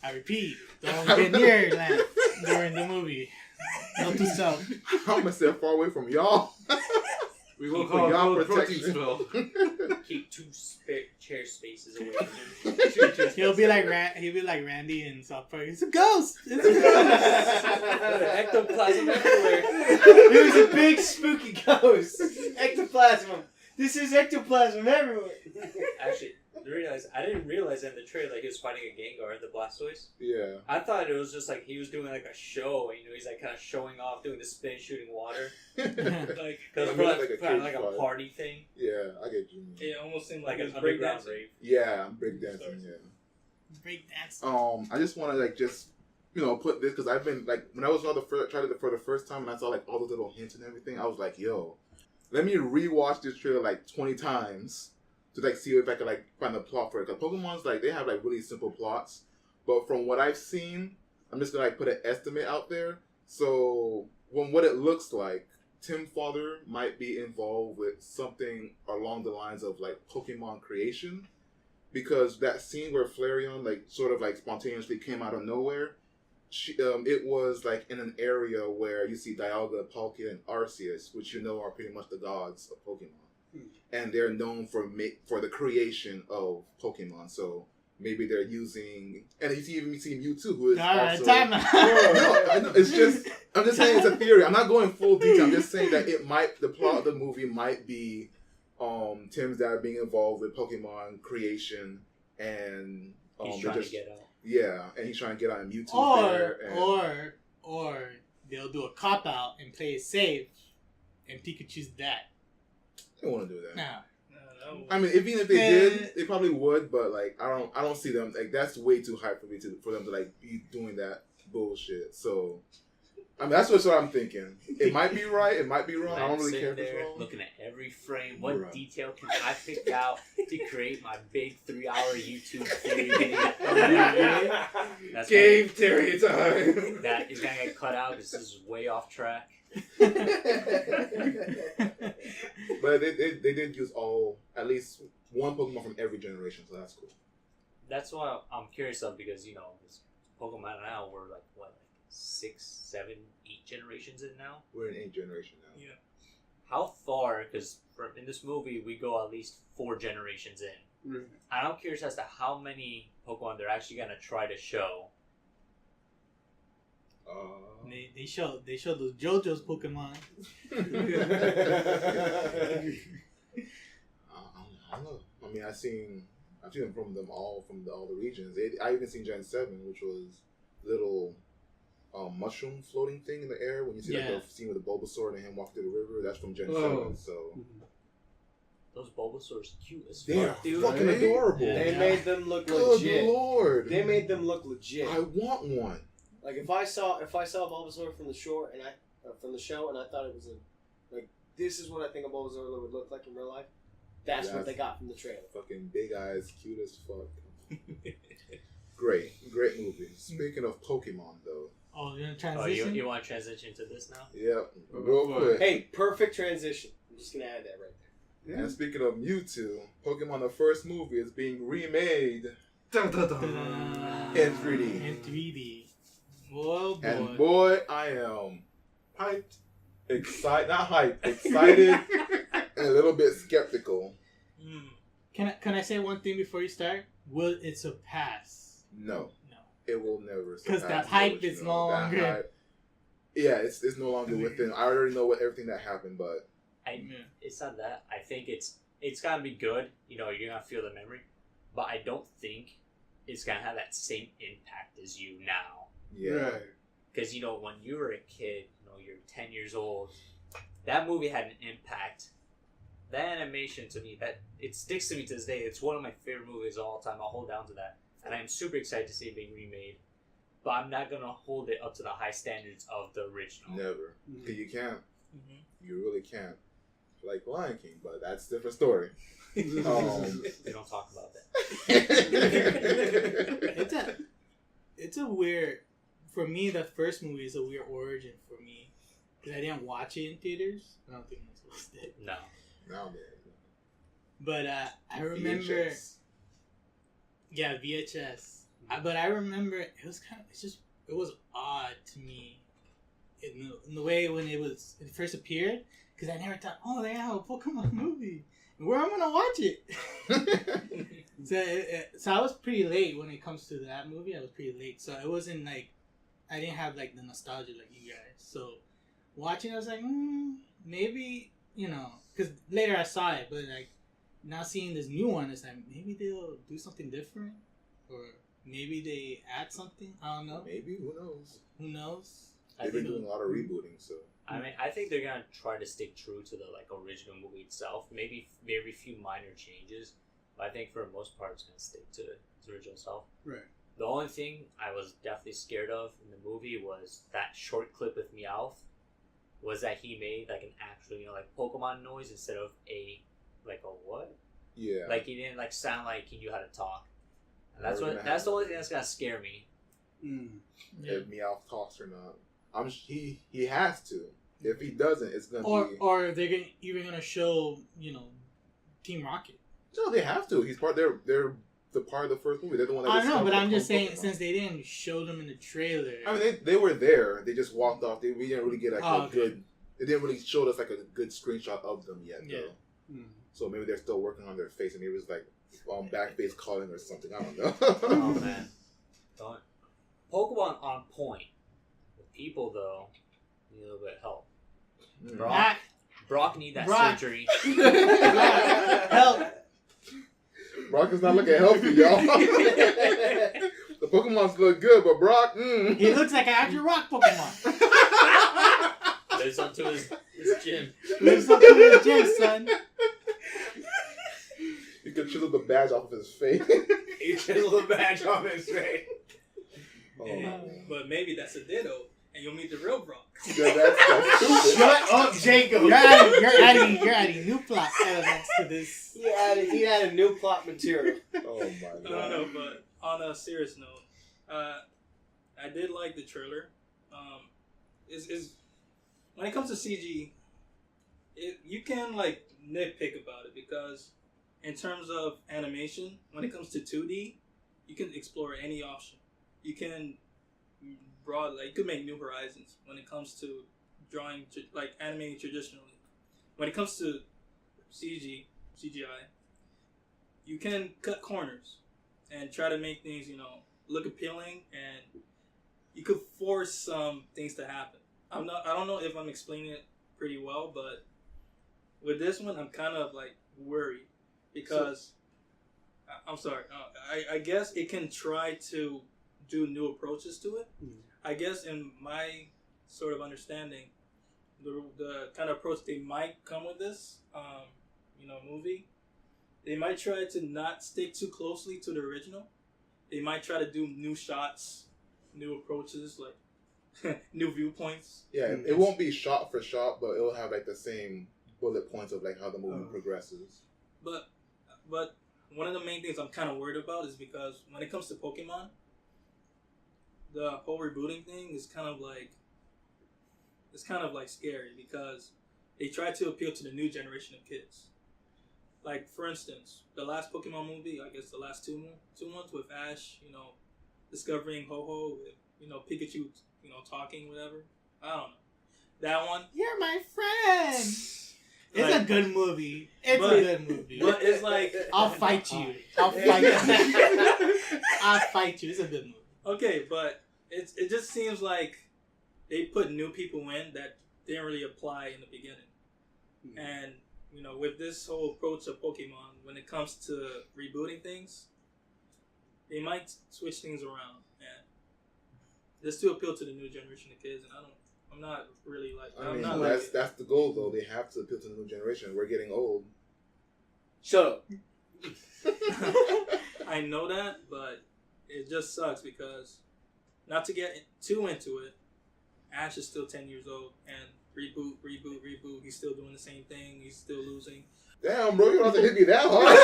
I repeat, don't get near that during the movie. Note to self. I'm gonna sit far away from y'all. We will For call y'all it protein protection. spill. Keep two chair spaces away from him. He'll be like Randy in South Park. It's a ghost. It's a ghost. Ectoplasm everywhere. It was a big spooky ghost. Ectoplasm. This is ectoplasm everywhere. Actually, I didn't realize in the trailer like he was fighting a Gengar, the Blastoise. Yeah. I thought it was just like he was doing like a show. He's like kind of showing off, doing the spin, shooting water, like because Like for a like cage a fight. party thing, Yeah, I get you. It almost seemed like like an it was underground breakdancing. rave. Yeah, I'm breakdancing. Yeah. Break dance. I just want to just put this because I've been like when I was tried it for the first time and I saw like all those little hints and everything. I was like, yo, let me rewatch this trailer like 20 times to like see if I could like find the plot for it. Because Pokemon's like they have like really simple plots, but from what I've seen, I'm just gonna like put an estimate out there. So from what it looks like, Tim Father might be involved with something along the lines of like Pokemon creation. Because that scene where Flareon like sort of like spontaneously came out of nowhere, it was like in an area where you see Dialga, Palkia, and Arceus, which are pretty much the gods of Pokemon, and they're known for the creation of Pokemon. So maybe they're using, and you see Mewtwo, who is also. Time out. I know, it's just I'm just saying it's a theory. I'm not going full detail. I'm just saying that the plot of the movie might be. Tim's dad being involved with Pokemon creation, and He's trying to get out. Yeah, and he's trying to get out, and Mewtwo's there. And, Or they'll do a cop out and play it safe, and Pikachu's dad. they don't want to do that. No. I mean, even if they did, they probably would. But like, I don't see them like that's way too high for them to like be doing that bullshit. So I mean, that's what I'm thinking. It might be right. It might be wrong. I don't really care if it's there wrong. looking at every frame. What Right. detail can I pick out to create my big 3-hour YouTube theory video? That's Game Terry time. that is gonna get cut out because this is way off track. But they did use at least one Pokemon from every generation, so that's cool. That's why I'm curious of, because this Pokemon now we're like 6, 7, 8 generations in now. We're in 8th generation now. Yeah. How far? Because in this movie we go at least 4 generations in. Mm. And I'm curious as to how many Pokemon they're actually gonna try to show. They show those JoJo's Pokemon. I don't know. I mean, I've seen them from all the regions. I even seen Gen 7, which was little mushroom floating thing in the air when you see like the scene with the Bulbasaur and him walk through the river. That's from Gen 7. So Those Bulbasaurs cute as they are fuck, dude. fucking adorable. They made them look Good legit. Lord. They made them look legit. I want one. Like if I saw Bulbasaur from the shore and from the show and I thought it was this is what I think a Bulbasaur would look like in real life. That's what they got from the trailer. Fucking big eyes, cute as fuck. Great movie. Speaking of Pokemon, though. Oh, you're gonna Oh, transition? you want to transition to this now? Yeah, real quick. Hey, perfect transition. I'm just gonna add that right there. And speaking of Mewtwo, Pokemon the first movie is being remade Dun, dun, dun. in 3D. In 3D. Whoa, boy. And boy, I am hyped, excited, not hyped, excited, and a little bit skeptical. Can I say one thing before you start? Will it surpass? No. No. It will never surpass. Because that the hype is original. no That longer. hype- Yeah, it's no longer within. I already know everything that happened, but It's not that. I think it's gonna be good. You're gonna feel the memory, but I don't think it's gonna have that same impact as you now. yeah. Right. Because when you were a kid, you're 10 years old. That movie had an impact. That animation to me, that it sticks to me to this day. It's one of my favorite movies of all time. I'll hold down to that, and I'm super excited to see it being remade. But I'm not gonna hold it up to the high standards of the original. Never. Because you can't. Mhm. You really can't. Like Lion King, but that's a different story. We don't talk about that. It's a weird. For me, the first movie is a weird origin for me because I didn't watch it in theaters. I don't think most of us did. No. Nowadays. But I remember, VHS. yeah, VHS. But I remember it was it was odd to me in the way when it first appeared because I never thought, oh, they have a Pokemon movie. Where I'm gonna watch it? So I was pretty late when it comes to that movie. I was pretty late, so it wasn't like I didn't have like the nostalgia like you guys. So watching, I was like, maybe because later I saw it, but like now seeing this new one, it's like maybe they'll do something different, or maybe they add something. I don't know. Maybe, who knows? Who knows? They've been doing a lot of rebooting, so. I mean, I think they're gonna try to stick true to the original movie itself. Maybe very few minor changes, but I think for the most part, it's gonna stick to its original self. Right. The only thing I was definitely scared of in the movie was that short clip with Meowth. Was that he made like an actual, Pokemon noise instead of a what? Yeah. Like he didn't sound like he knew how to talk. And Never gonna that's the happen. only thing that's gonna scare me. If Meowth talks or not. He has to. If he doesn't, it's gonna be. Or they're even gonna show Team Rocket. No, they have to. He's part. They're the part of the first movie. They're the one that. I know, but I'm just saying Pokemon. since they didn't show them in the trailer. I mean, they were there. They just walked off. We didn't really get Okay. good. They didn't really show us a good screenshot of them yet, Yeah. though. So maybe they're still working on their face, and maybe it was back face calling or something. I don't know. Oh man, Pokemon on point. The people though need a little bit of help. Brock need that Brock. surgery. Help! Brock is not looking healthy, y'all. The Pokemons look good, but Brock, He looks like an actual rock Pokemon. Lives up to his gym. Lives up to his gym, son. You could chisel the badge off of his face. He chiseled the badge on his face. Oh. But maybe that's a ditto. and you'll meet the real Brock. Yeah, that's stupid. Shut up, Jacob. You're adding new plot elements to this. He added new plot material. Oh my god. No, but on a serious note, I did like the trailer. Is when it comes to CG, you can like nitpick about it because in terms of animation, when it comes to 2D, you can explore any option. You can you could make new horizons when it comes to drawing, like animating traditionally. When it comes to CGI, you can cut corners and try to make things, look appealing, and you could force some things to happen. I don't know if I'm explaining it pretty well, but with this one, I'm kind of like worried because I'm sorry. I guess it can try to do new approaches to it. Mm. I guess in my sort of understanding, the kind of approach they might come with this, movie, they might try to not stick too closely to the original. They might try to do new shots, new approaches, like new viewpoints. Yeah, it won't be shot for shot, but it'll have like the same bullet points of like how the movie progresses. But one of the main things I'm kind of worried about is because when it comes to Pokemon, the whole rebooting thing is kind of like scary because they try to appeal to the new generation of kids. Like for instance, the last Pokemon movie, I guess the last two ones with Ash, discovering Ho-Oh, with, Pikachu, talking, whatever. I don't know. That one. You're my friend. It's a good movie. It's a good movie. But it's like I'll fight you. I'll fight you. I'll fight you. It's a good movie. Okay, but it just seems like they put new people in that didn't really apply in the beginning. Mm-hmm. And with this whole approach of Pokemon, when it comes to rebooting things, they might switch things around and just to appeal to the new generation of kids. And I'm not really like. That's the goal though. They have to appeal to the new generation. We're getting old. Shut up. I know that, but it just sucks because not to get too into it, Ash is still 10 years old and reboot. He's still doing the same thing. He's still losing. Damn, bro, you don't have to hit me that hard.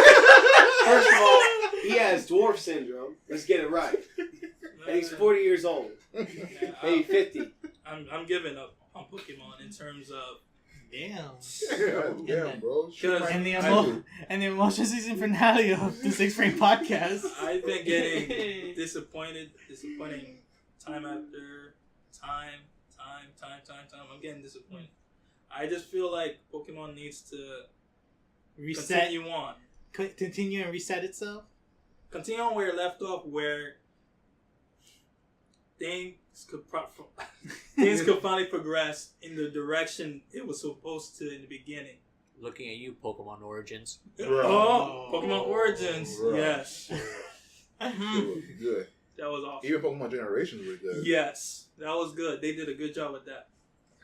First of all, he has dwarf syndrome. Let's get it right. And he's 40 years old. Maybe 50. I'm giving up on Pokemon in terms of Damn, bro. And the emotion season finale of the SiXFramesPodcast. I've been getting disappointing time after time. I'm getting disappointed. I just feel like Pokemon needs to continue and reset itself. Continue on where it left off, where things could finally progress in the direction it was supposed to in the beginning. Looking at you, Pokemon Origins. Pokemon Origins. Bro. Yes. Good. That was awesome. Even Pokemon Generations were good. Yes, that was good. They did a good job with that.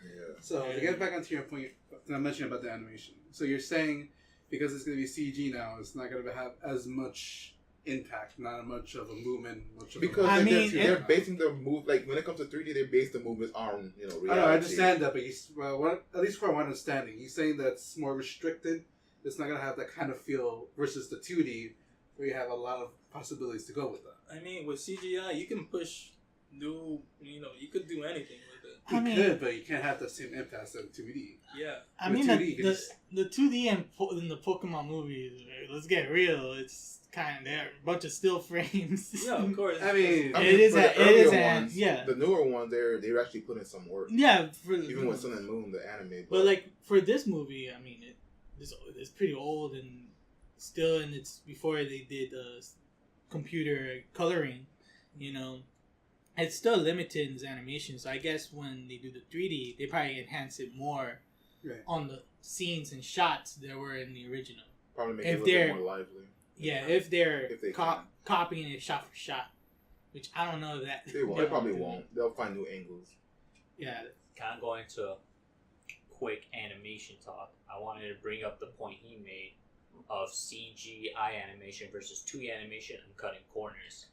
Yeah. So to get back onto your point, I mentioned about the animation. So you're saying because it's going to be CG now, it's not going to have as much impact, not much of a movement. Because they're basing the move, like when it comes to 3D, they base the movements on reality. I understand that, but at least for my understanding, he's saying that's more restricted. It's not going to have that kind of feel versus the 2D, where you have a lot of possibilities to go with that. I mean, with CGI, you can push new, you could do anything with it. You could, but you can't have the same impact as 2D. Yeah. I mean, the 2D in the Pokemon movies, let's get real, it's kind of there. A bunch of still frames. Yeah, of course. I mean, the newer ones, they're actually putting some work. Yeah. Even with Sun and Moon, the anime. But like, for this movie, I mean, it's pretty old and still, and it's before they did computer coloring, It's still limited in its animation, so I guess when they do the 3D, they probably enhance it more on the scenes and shots that were in the original. Probably make it a little more lively. Yeah, if they're copying it shot for shot, which I don't know that. They probably won't. They'll find new angles. Yeah. Kind of going to quick animation talk. I wanted to bring up the point he made of CGI animation versus 2D animation and cutting corners.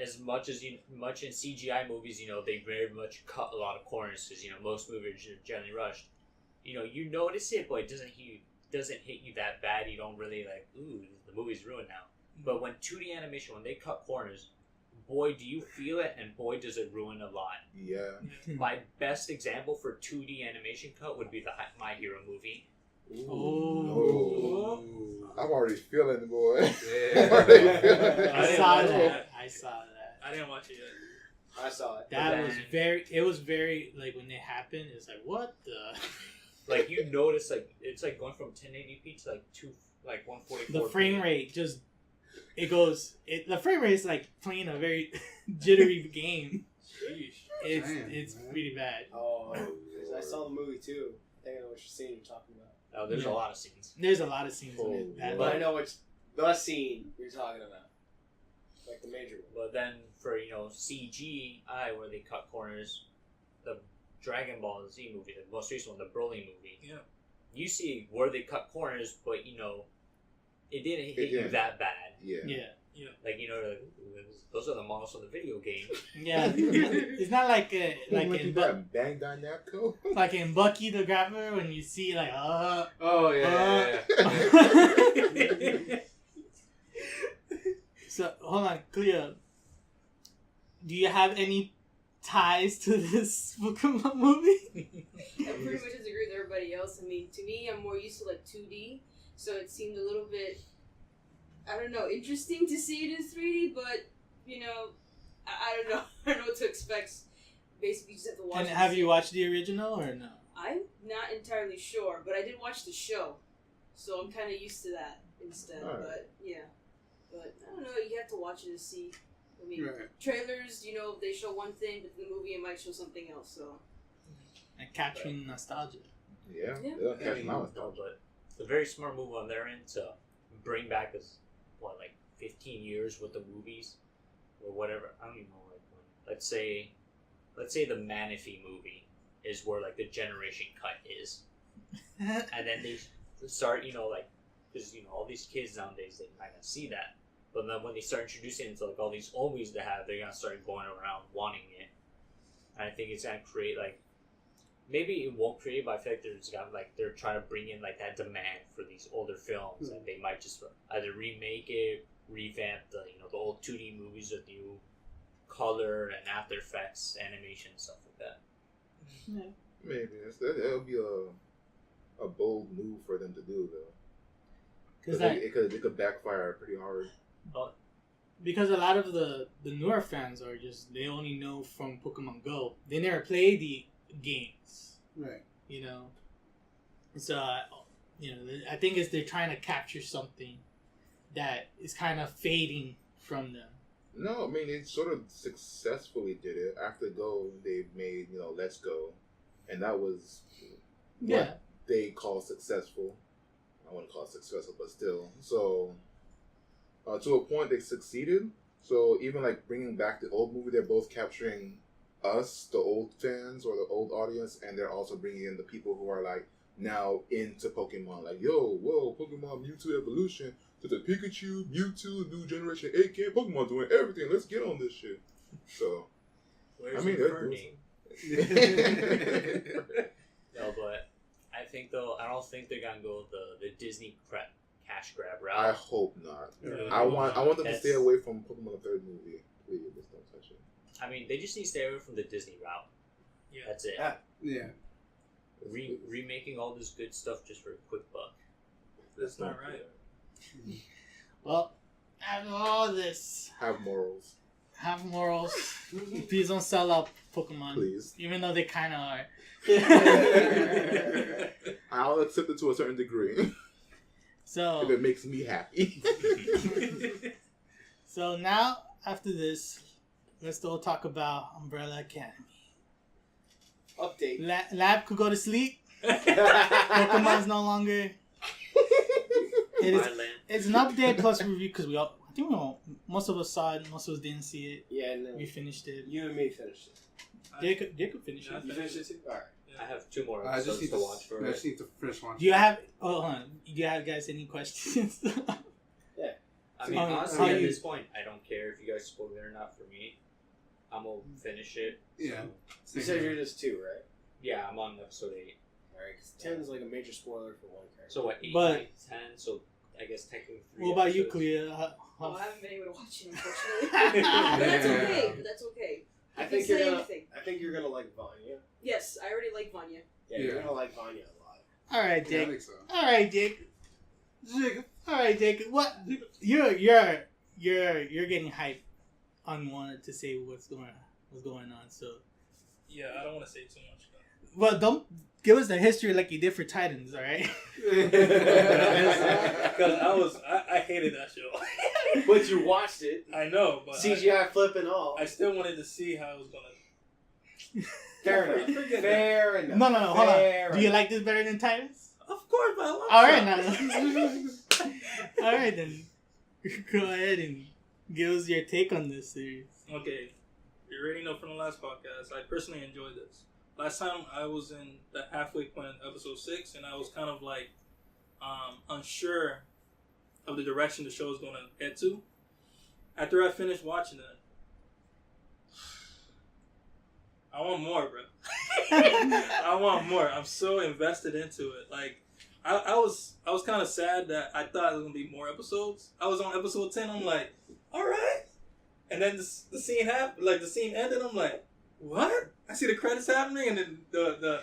as much in CGI movies, they very much cut a lot of corners because most movies are generally rushed. You notice it, but it doesn't hit you that bad. You don't really like, ooh, the movie's ruined now. But when 2D animation, when they cut corners, boy, do you feel it, and boy, does it ruin a lot. Yeah. My best example for 2D animation cut would be the My Hero movie. Oh. I'm already feeling it, boy. Yeah. I saw that. I didn't watch it yet. I saw it. It was very, like, when it happened, it's like, what the? Like, you notice, like, it's like going from 1080p to like 144. The frame rate just, the frame rate is like playing a very jittery game. Sheesh. It's pretty bad. Oh, I saw the movie too. I think I know which scene you're talking about. Oh, there's a lot of scenes. There's a lot of scenes in it. That, But I know which the scene you're talking about. Like the major one. But then for, CGI, where they cut corners, the Dragon Ball Z movie, the most recent one, the Broly movie. Yeah. You see where they cut corners, but, it didn't hit you that bad. Yeah. Like, those are the models from the video game. Yeah. It's not like in Bandai Namco. like in Bucky the Grappler when you see like Oh yeah. So hold on, Cleo. Do you have any ties to this Pokemon movie? I pretty much disagree with everybody else. I mean, to me, I'm more used to like 2D, so it seemed a little bit, I don't know, interesting to see it in 3D, but I don't know. I don't know what to expect. Basically, you just have to watch. And it have you watched the original or no? I'm not entirely sure, but I did watch the show, so I'm kind of used to that instead. All right. But yeah, but I don't know. You have to watch it to see. I mean, Right. trailers, they show one thing, but in the movie it might show something else. So And capturing nostalgia. Yeah. Yeah. They'll catch my No, nostalgia. but it's a very smart move on their end to bring back like 15 years with the movies or whatever. I don't even know, like, let's say the Manaphy movie is where like the generation cut is, and then they start, because all these kids nowadays, they might not see that, but then when they start introducing it to like all these old movies they have, they're gonna start going around wanting it, and I think it's gonna create like, maybe it won't create, but I feel like they're trying to bring in like that demand for these older films, and they might just either remake it, revamp the the old 2D movies with new color and After Effects animation and stuff like that. Yeah. Maybe that'll be a bold move for them to do though. Because it could backfire pretty hard. Because a lot of the newer fans are they only know from Pokemon Go. They never play the games. Right. So I think they're trying to capture something that is kind of fading from them. No, I mean they sort of successfully did it. After Go, they made Let's Go, and that was what they call successful. I wouldn't call it successful, but still. So to a point, they succeeded. So even like bringing back the old movie, they're both capturing us, the old fans or the old audience, and they're also bringing in the people who are like now into Pokemon. Like, whoa, Pokemon Mewtwo evolution to the Pikachu, Mewtwo, new generation 8K Pokemon doing everything. Let's get on this shit. So, Where's they're Fernie? No, but I don't think they're gonna go the Disney cash grab route. I hope not. Yeah. I want them to That's- stay away from Pokemon the third movie. Please, just don't touch it. I mean, they just need to stay away from the Disney route. Yeah. That's it. Yeah. Remaking all this good stuff just for a quick buck. That's not right. Well, after all this, Have morals, have morals. Please don't sell out Pokemon. please. Even though they kind of are. I'll accept it to a certain degree So, if it makes me happy. so now, after this, let's all talk about Umbrella Academy. Update. Lab could go to sleep. Pokemon's no longer. It's an update plus review because most of us saw it, most of us didn't see it. Yeah, no. We finished it. You and me finished it. They could finish Yeah, it. You finished it too? Alright. I have 2 more I just episodes need to watch for I it. need to finish watching. Do you have? Oh, hold on. Do you have guys any questions? I mean, How honestly, at you- this point, I don't care if you guys spoil it or not. For me, I'm gonna finish it. Yeah. So, You said you're just 2, right? yeah, I'm on episode 8. Alright, because 10 is like a major spoiler for one character. So what? 8, But- 9, 10. So I guess technically 3. What about you, episodes. Clea? Well, I haven't been able to watch it, unfortunately. But that's okay. But that's okay. I can think say you're gonna. anything. I think you're gonna like Vanya. Yes, I already like Vanya. Yeah, Yeah. you're gonna like Vanya a lot. All right, Yeah, I Jake. think so. All right, Jake. Jacob. All right, Jake. What you're getting hyped on wanting to say what's going on. So, Yeah, I don't want to say too much. well, don't give us the history like you did for Titans. All right. Because I hated that show. But you watched it. I know, but CGI flip and all. I still wanted to see how it was gonna. Fair enough. Forget Fair enough. No, hold on. Fair Do you enough. like this better than Titans? Of course, but I love All right, some. now. All right, then. Go ahead and give us your take on this series. Okay, you already know from the last podcast. I personally enjoyed this. Last time I was in the halfway point of episode 6, and I was kind of like unsure of the direction the show was going to head to. After I finished watching it, I want more, bro. I want more. I'm so invested into it. Like, I was kind of sad that I thought it was gonna be more episodes. I was on episode 10. I'm like, all right, and then the scene happened. Like the scene ended. I'm like, what? I see the credits happening, and then the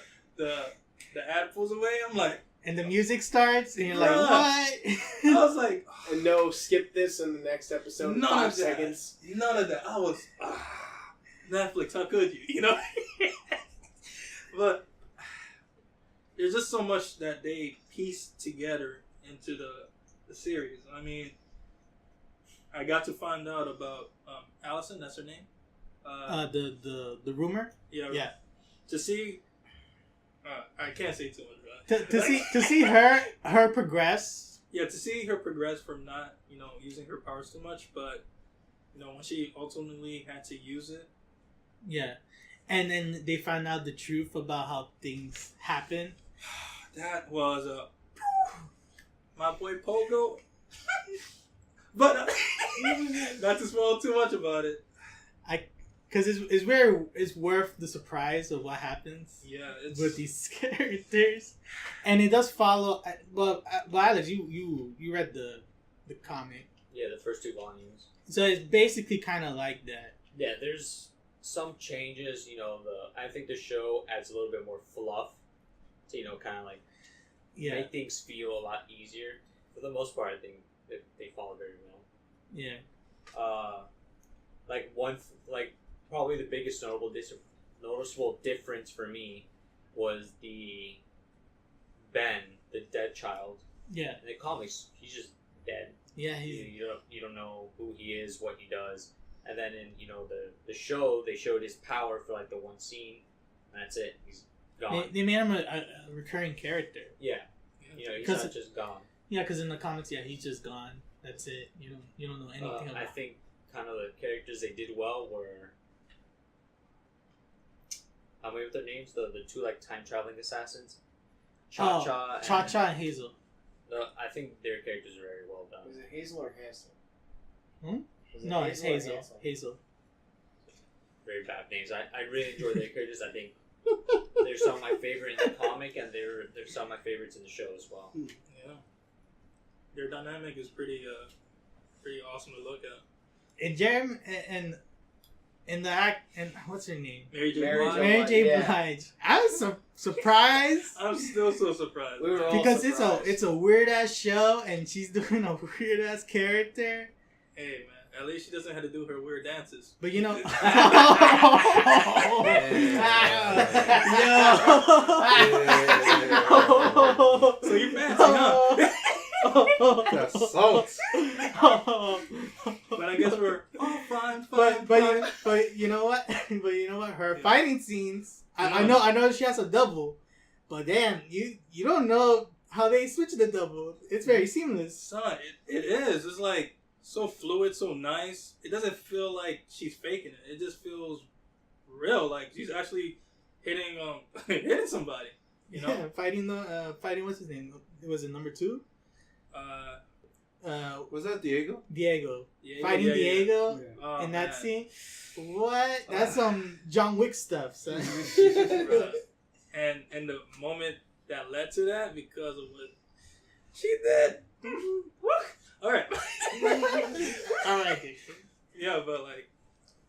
ad pulls away. I'm like, And the music starts, and you're like, Bruh. what? I was like, And no, skip this in the next episode. in none 5 of that. seconds. None of that. I was Netflix. How could you? You know. But there's just so much that they pieced together into the series. I mean, I got to find out about Allison. That's her name. The rumor. Yeah. To see, I can't say too much about it. To see her progress. Yeah, to see her progress from not, using her powers too much, but, when she ultimately had to use it. Yeah. And then they found out the truth about how things happen. That was my boy Pogo. But not to spoil too much about it. Because it's worth the surprise of what happens. Yeah, it's with these characters, and it does follow. Well, Alex, you read the comic, Yeah, the first 2 volumes. so it's basically kind of like that. Yeah, there's some changes. I think the show adds a little bit more fluff to kind of like make things feel a lot easier. For the most part, I think they follow very well. Yeah. Probably the biggest noticeable difference for me was the Ben, the dead child. Yeah. In the comics, he's just dead. Yeah. You don't know who he is, what he does, and then in the show they showed his power for like the one scene, and that's it. He's gone. They made him a recurring character. Yeah. He's 'Cause not just gone. Yeah, because in the comics, he's just gone. That's it. You don't know anything about. I think kind of the characters they did well were. How many of their names? The 2 like time traveling assassins, Chacha. Chacha and Hazel. I think their characters are very well done. Was it Hazel or Hansel? Was it No, it's or Hazel. Hansel? Hazel. Very bad names. I really enjoy their characters. I think they're some of my favorite in the comic, and they're some of my favorites in the show as well. Yeah. Their dynamic is pretty awesome to look at. And Jeremy and the act and what's her name? Mary J. Mary Blige. Jo. Mary J. Yeah. Blige. I was surprised. I'm still so surprised. We were all Because surprised. it's a weird ass show and she's doing a weird ass character. Hey man, at least she doesn't have to do her weird dances. But you know, So you fancy, huh? That's salt. But I guess we're all fine. But you know what? Her fighting scenes. I know she has a double, but damn, you don't know how they switch the double. It's very seamless. Son, it is. It's like so fluid, so nice. It doesn't feel like she's faking it. It just feels real. Like she's actually hitting hitting somebody. Yeah, fighting what's his name? Was it number 2? Was that Diego? Diego. Yeah, Fighting Diego Oh, in that man. scene. What? That's some John Wick stuff, son. Bruh. And the moment that led to that because of what she did. All right. I like it. Yeah, but like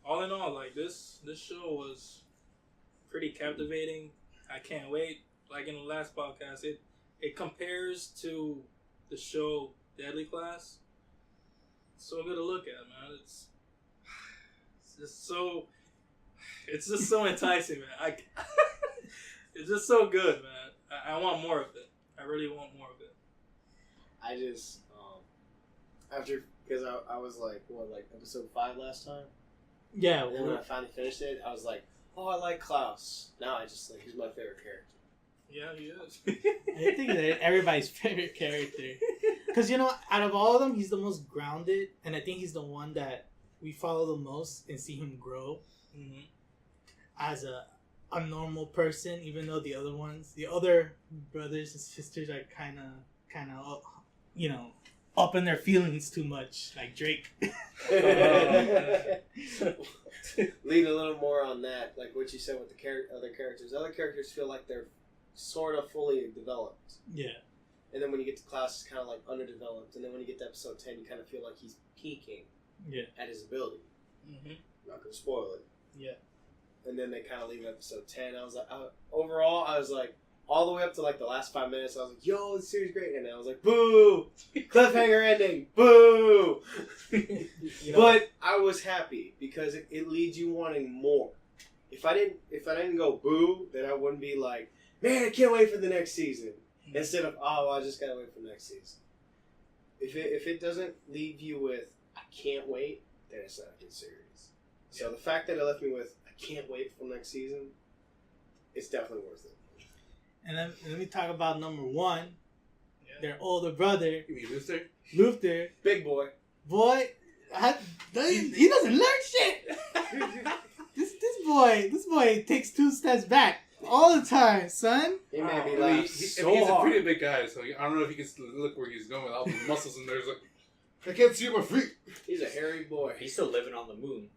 all in all, like this show was pretty captivating. I can't wait. Like in the last podcast, it compares to the show Deadly Class. So good to look at, man. It's just so enticing, man. It's just so good, man. I want more of it. I really want more of it. I just after because I was like episode 5 last time. Yeah. And then when I finally finished it, I was like, oh, I like Klaus. Now I just like he's my favorite character. Yeah, he is. I think that everybody's favorite character. Because, you know, out of all of them, he's the most grounded. And I think he's the one that we follow the most and see him grow as a normal person. Even though the other brothers and sisters are kind of, you know, up in their feelings too much. Like Drake. Lean a little more on that, like what you said with the other characters. Other characters feel like they're sort of fully developed. Yeah. And then when you get to Klaus, it's kind of like underdeveloped. And then when you get to episode 10, you kind of feel like he's peaking at his ability. Mm-hmm. Not going to spoil it. Yeah. And then they kind of leave episode 10. I was like, overall, I was like, all the way up to like the last 5 minutes, I was like, yo, this series is great. And then I was like, boo! Cliffhanger ending! Boo! You know, But I was happy because it leads you wanting more. If I didn't go boo, then I wouldn't be like, man, I can't wait for the next season. Instead of, oh, I just gotta wait for the next season. If it doesn't leave you with, I can't wait, then it's not a good series. So the fact that it left me with, I can't wait for the next season, it's definitely worth it. and then let me talk about number 1. Their older brother, You mean Luther? Luther. Big boy. Boy, he doesn't learn shit. This boy takes 2 steps back all the time, son. He made me Well, laugh he's so a hard. pretty big guy, so I don't know if he can look where he's going with all the muscles in there. He's like, I can't see my feet. He's a hairy boy. He's still living on the moon.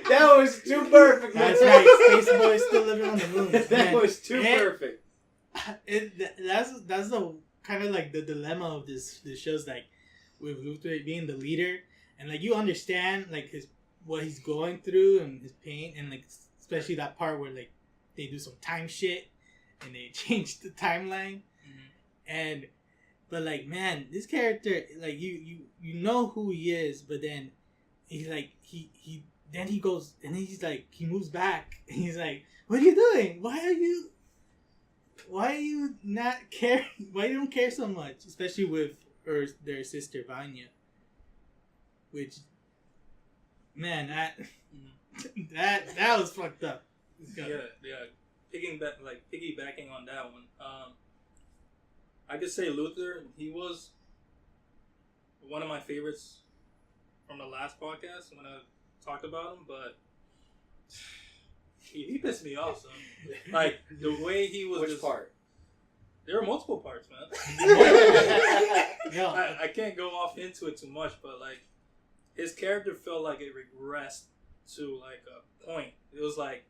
That was too perfect. That's right. Space Boy is still living on the moon. That Man, was too perfect. That's the kind of like the dilemma of this show's like with Luther being the leader, and like you understand like what he's going through and his pain, and like especially that part where like they do some time shit and they change the timeline, and but like man, this character like you know who he is, but then he's like he then he goes and he's like he moves back and he's like, what are you doing? Why are you not care? Why you don't care so much, especially with their sister Vanya, which man that was fucked up. Yeah. Piggybacking on that one. I could say Luther. He was one of my favorites from the last podcast when I talked about him, but he pissed me off. So like the way he was. Which part? There are multiple parts, man. Yeah. I can't go off into it too much, but like his character felt like it regressed to like a point. It was like,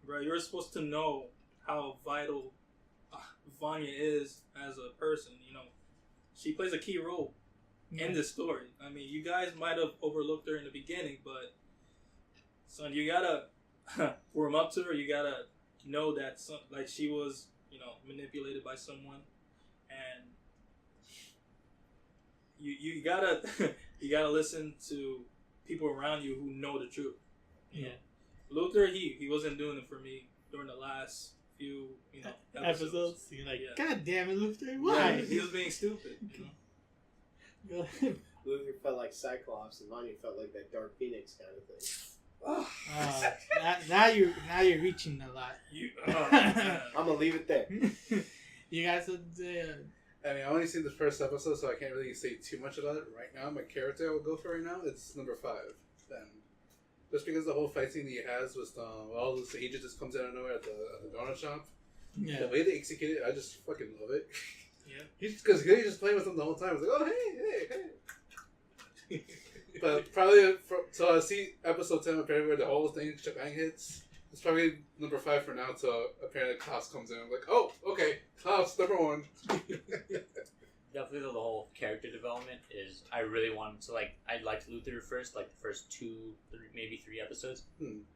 bro, you're supposed to know how vital Vanya is as a person. You know, she plays a key role in this story. I mean, you guys might have overlooked her in the beginning, but son, you gotta warm up to her. You gotta know that like she was, you know, manipulated by someone, and you gotta you gotta listen to people around you who know the truth. You know? Luther, he wasn't doing it for me during the last few episodes. You're like, God damn it, Luther, why? Yeah, he was being stupid. You know? Luther felt like Cyclops, and Vanya felt like that Dark Phoenix kind of thing. Now you're reaching a lot. I'm gonna leave it there. You guys I mean, I only seen the first episode, so I can't really say too much about it right now. My character I would go for right now, it's number 5. Then, just because the whole fight scene that he has with all this agent just comes out of nowhere at the donut shop. Yeah. The way they execute it, I just fucking love it. Because he just playing with them the whole time. I was like, oh, hey. But probably, so I see episode 10 apparently where the whole thing, shebang hits. It's probably number 5 for now till apparently Klaus comes in. I'm like, oh, okay, Klaus, number 1. Definitely the whole character development is, I really wanted to, like, I liked Luther first, like the first 2, 3, maybe 3 episodes.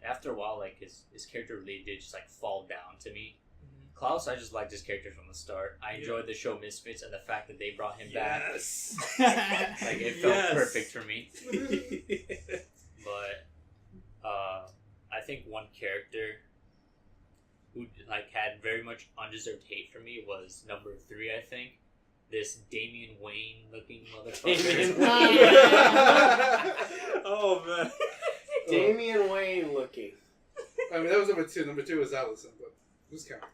After a while, like, his character really did just, like, fall down to me. Klaus, I just liked his character from the start. I enjoyed the show Misfits and the fact that they brought him back. Like, it felt perfect for me. But, I think one character who, like, had very much undeserved hate for me was number 3, I think. This Damian Wayne looking motherfucker. Oh, man. Damian Wayne looking. I mean, that was number 2. Number 2 was Allison, but who's counting?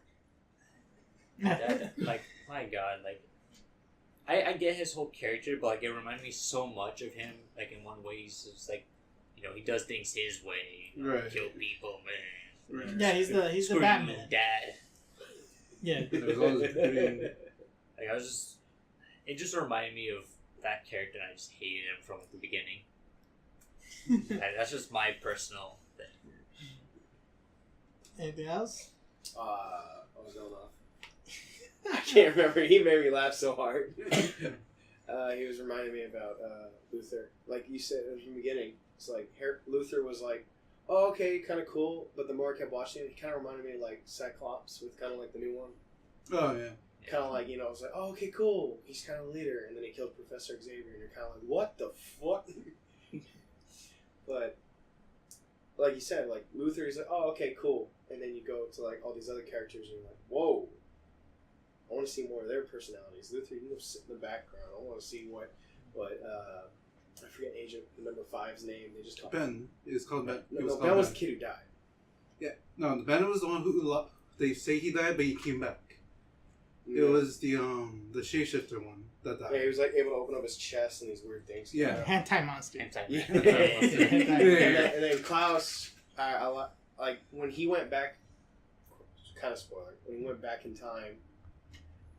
Like, my God, like, I get his whole character, but, like, it reminded me so much of him, like, in one way, he's just, like, you know, he does things his way, Right. Kill people, man. Right. Yeah, he's the Screw you, Batman. Dad. Yeah. There's all this green. Like, it just reminded me of that character, and I just hated him from the beginning. That's just my personal thing. Anything else? I was going off. I can't remember. He made me laugh so hard. He was reminding me about Luther. Like you said from the beginning, it's like Luther was like, oh, okay, kind of cool. But the more I kept watching it, he kind of reminded me of like Cyclops with kind of like the new one. Oh, yeah. Kind of like, you know, it's like, oh, okay, cool. He's kind of a leader. And then he killed Professor Xavier, and you're kind of like, what the fuck? But, like you said, like, Luther is like, oh, okay, cool. And then you go to, like, all these other characters, and you're like, whoa. I want to see more of their personalities. Luther, you can go sit in the background. I want to see what I forget Agent number 5's name. They just called Ben. It's called Ben. No, Ben was the kid who died. Yeah. No, Ben was the one who, they say he died, but he came back. Yeah. It was the shapeshifter one that died. Yeah, he was like able to open up his chest and these weird things. Yeah. Hentai monster. Yeah. Yeah. And then Klaus, I like when he went back. Kind of spoiler. When he went back in time,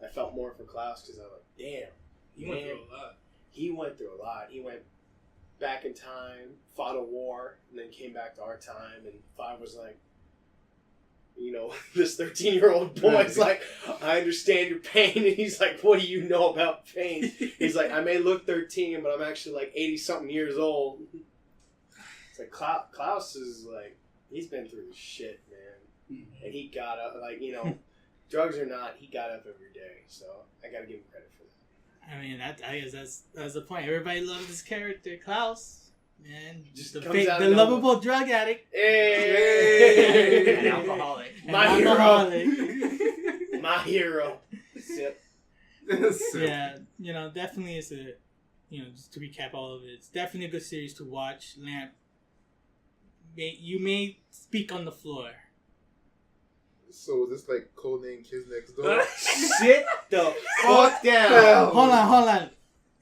I felt more for Klaus because I was like, damn, He went through a lot. He went through a lot. He went back in time, fought a war, and then came back to our time. And 5 was like, you know, this 13-year-old boy's like, I understand your pain. And he's like, what do you know about pain? He's like, I may look 13, but I'm actually like 80-something years old. It's like, Klaus is like, he's been through shit, man. And he got up, like, you know, drugs or not, he got up every day. So I got to give him credit for that. I mean, I guess that's the point. Everybody loves this character, Klaus. Man, Just the comes out the of nowhere. lovable drug addict. Hey! An alcoholic. My hero. Alcoholic. My hero. Sip. Yeah, you know, definitely is a, you know, just to recap all of it, it's definitely a good series to watch. Lamp, you may speak on the floor. So is this like codename Kids Next Door? Sit the fuck down. Hold on.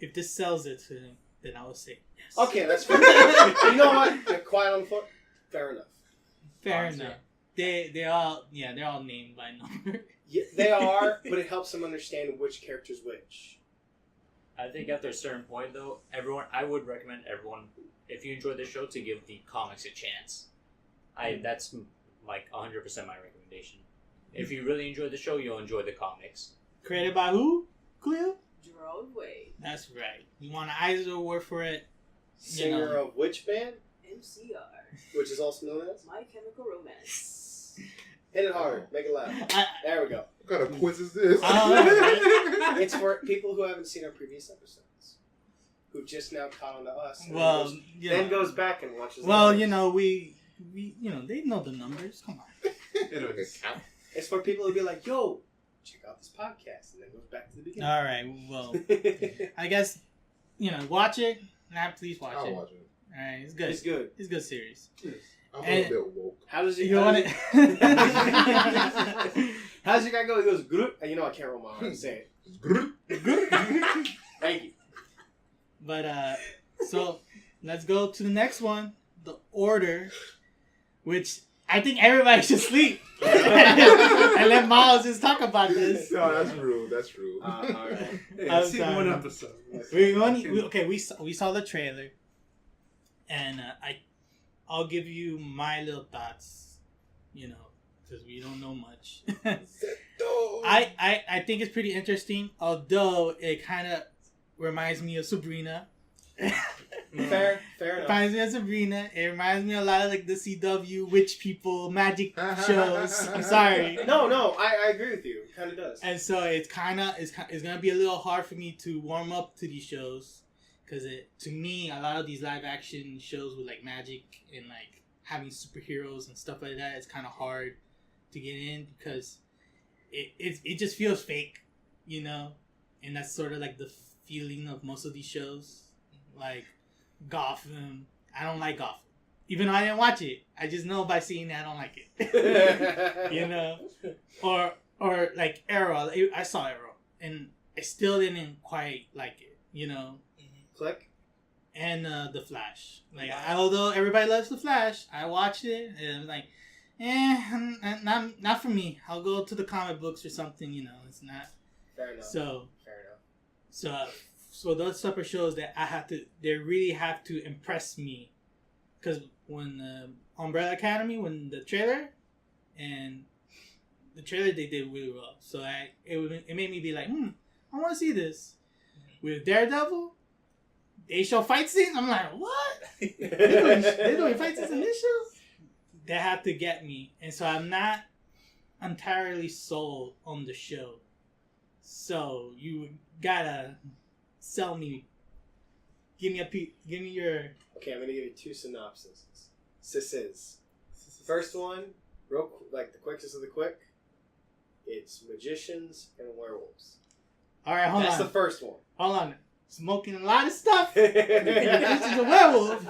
If this sells it to him, then I will say yes. Okay, that's fair. You know what? They're quiet on the floor. Fair enough. Fair enough. They're all named by number. Yeah, they are, but it helps them understand which character's which. I think after a certain point, though, I would recommend everyone, if you enjoy the show, to give the comics a chance. That's like 100% my recommendation. If you really enjoy the show, you'll enjoy the comics. Created by who? Cleo? Gerald Way. That's right. You want an Eisner Award for it? Singer of which band? MCR. Which is also known as? My Chemical Romance. Hit it hard. Make it loud. There we go. What kind of quiz is this? It's for people who haven't seen our previous episodes. Who just now caught on to us. And Well, then goes back and watches well, them. you know, we you know, they know the numbers. Come on. Anyways. It's for people who be like, yo, check out this podcast. And then goes back to the beginning. All right. Well, I guess, you know, watch it. Please watch I'll it. watch it. All right, it's good. It's good. It's a good series. I'm And- a little bit woke. How does it You how want does it? How does your guy go? He goes, Groot. You know I can't roll my eyes. Say it. Thank you. But so let's go to the next one, The Order, which I think everybody should sleep and let Miles just talk about this. No, that's rude. That's rude. All right. Hey, I'm I've seen sorry. one episode. We saw the trailer, and I'll give you my little thoughts, because we don't know much. I think it's pretty interesting, although it kind of reminds me of Sabrina. Fair enough. Reminds me of Sabrina. It reminds me a lot of like the CW witch people magic shows. I'm sorry. No, I agree with you. It kind of does. And so it's gonna be a little hard for me to warm up to these shows, because to me a lot of these live action shows with like magic and like having superheroes and stuff like that, it's kind of hard to get in because it just feels fake, and that's sort of like the feeling of most of these shows. Like Gotham, I don't like Gotham, even though I didn't watch it. I just know by seeing it I don't like it. Or like Arrow. I saw Arrow and I still didn't quite like it. Click. And the Flash. Like although everybody loves the Flash, I watched it and I'm like, not for me. I'll go to the comic books or something. It's not. Fair enough. So those type of shows that they really have to impress me, because when Umbrella Academy, when the trailer they did really well. So it made me be like, I want to see this. With Daredevil, they show fight scenes. I'm like, what? They're doing fight scenes in this show? They have to get me, and so I'm not entirely sold on the show. So you gotta sell me. Give me your. Okay, I'm gonna give you 2 synopses. First one, like the quickest of the quick. It's magicians and werewolves. All right, hold on. That's the first one. Hold on. Smoking a lot of stuff. This is a werewolf.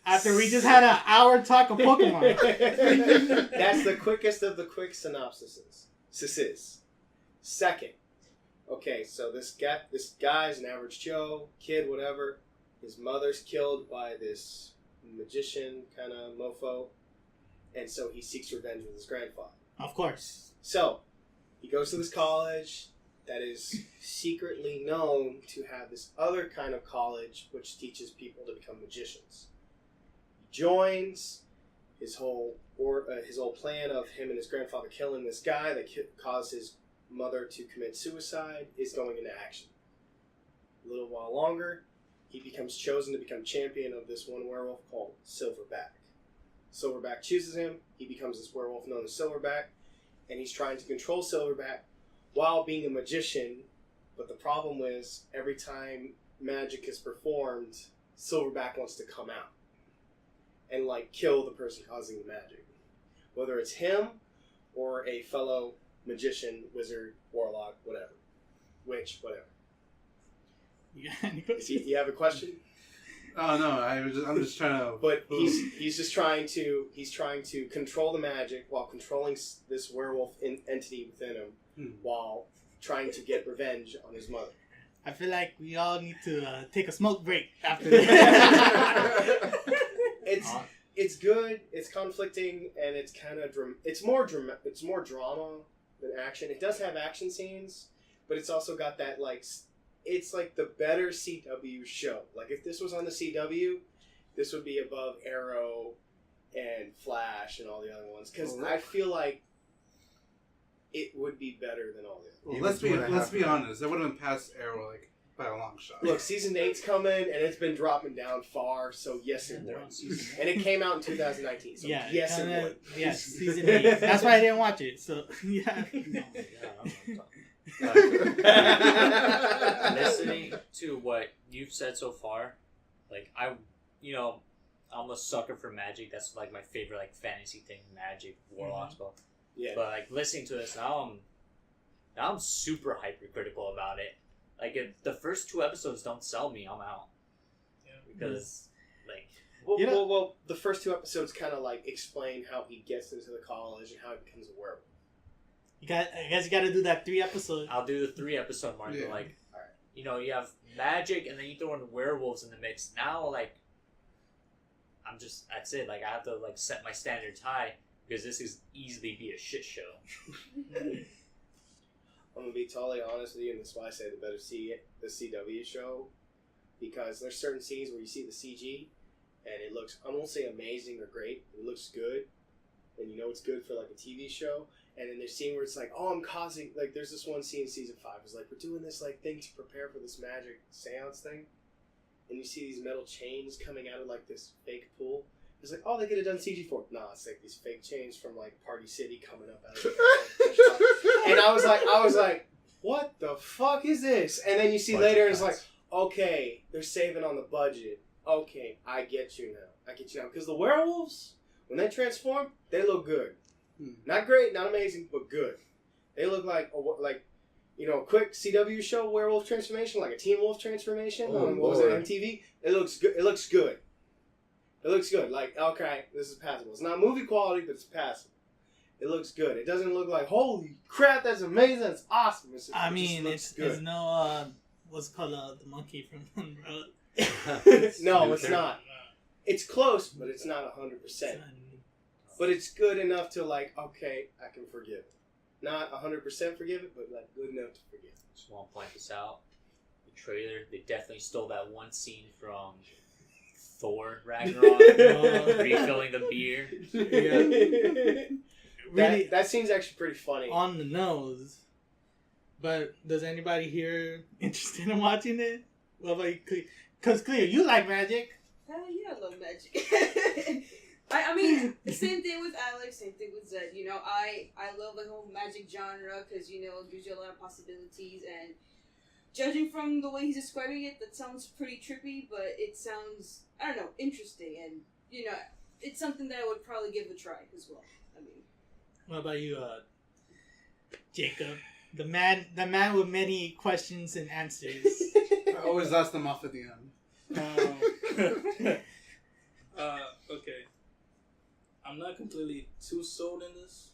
After we just had an hour talk of Pokemon. That's the quickest of the quick synopsises. Second. Okay, so this guy's an average Joe, kid, whatever. His mother's killed by this magician kind of mofo. And so he seeks revenge with his grandfather. Of course. So, he goes to this college that is secretly known to have this other kind of college which teaches people to become magicians. He joins. His whole plan of him and his grandfather killing this guy that caused his mother to commit suicide is going into action. A little while longer, he becomes chosen to become champion of this one werewolf called Silverback. Silverback chooses him. He becomes this werewolf known as Silverback, and he's trying to control Silverback while being a magician. But the problem is, every time magic is performed, Silverback wants to come out and kill the person causing the magic, whether it's him or a fellow magician, wizard, warlock, whatever, witch, whatever. You have a question? Oh no, I'm just trying to. But he's trying to control the magic while controlling this werewolf entity within him, while trying to get revenge on his mother. I feel like we all need to take a smoke break after this. It's good. It's conflicting, and it's kind of it's more drama than action. It does have action scenes, but it's also got that it's like the better CW show. Like if this was on the CW, this would be above Arrow and Flash and all the other ones, because I feel like it would be better than all the other ones. Well, let's be honest. That would have been past Arrow by a long shot. Look, season 8's coming, and it's been dropping down far, so yes, it would. And it came out in 2019, so yes, it would. Yes, season 8. That's why I didn't watch it, so yeah. Listening to what you've said so far, I'm a sucker for magic. That's my favorite fantasy thing, magic, warlock spell. Yeah. But listening to this now, I'm super hypercritical about it. If the first 2 episodes don't sell me, I'm out. Yeah. Because well, the first 2 episodes kind of explain how he gets into the college and how he becomes a werewolf. I guess you got to do that 3 episodes. I'll do the 3 episode mark. Yeah. But you have magic, and then you throw in werewolves in the mix. Now, that's it. Like, I have to, like, set my standards high because this is easily be a shit show. I'm gonna be totally honest with you, and that's why I say the better see the CW show, because there's certain scenes where you see the CG, and it looks, I won't say amazing or great, it looks good, and you know it's good for like a TV show, and then there's a scene where it's like, oh, I'm causing, like there's this one scene in season 5, it's like, we're doing this like thing to prepare for this magic seance thing, and you see these metal chains coming out of like this fake pool. It's like, oh, they could have done CG for it. Nah, it's like these fake chains from like Party City coming up out of it. And I was like, what the fuck is this? And then you see Budget later, it's like, cuts. okay, they're saving on the budget. Okay, I get you now. Because the werewolves, when they transform, they look good. Not great, not amazing, but good. They look like you know, a quick CW show werewolf transformation, like a Teen Wolf transformation on what was it, MTV. It looks good. It looks good. It looks good. Like, okay, this is passable. It's not movie quality, but it's passable. It looks good. It doesn't look like, holy crap, that's amazing, that's awesome. It's no what's it called the monkey from No, it's not. It's close, but it's not 100%. But it's good enough to like, okay, I can forgive it. Not 100% forgive it, but like good enough to forgive it. Just want to point this out. The trailer, they definitely stole that one scene from Thor Ragnarok, refilling the beer. Really, that scene's actually pretty funny. on the nose. But does anybody here interested in watching it? Well, like, because Cleo, you like magic. Hell yeah, I love magic. I mean, same thing with Alex, same thing with Zed. You know, I love the whole magic genre because, you know, it gives you a lot of possibilities. And judging from the way he's describing it, that sounds pretty trippy, but it sounds, I don't know, interesting. And, you know, it's something that I would probably give a try as well. I mean, What about you, Jacob? The man with many questions and answers. I always ask them off at the end. Okay. I'm not completely too sold in this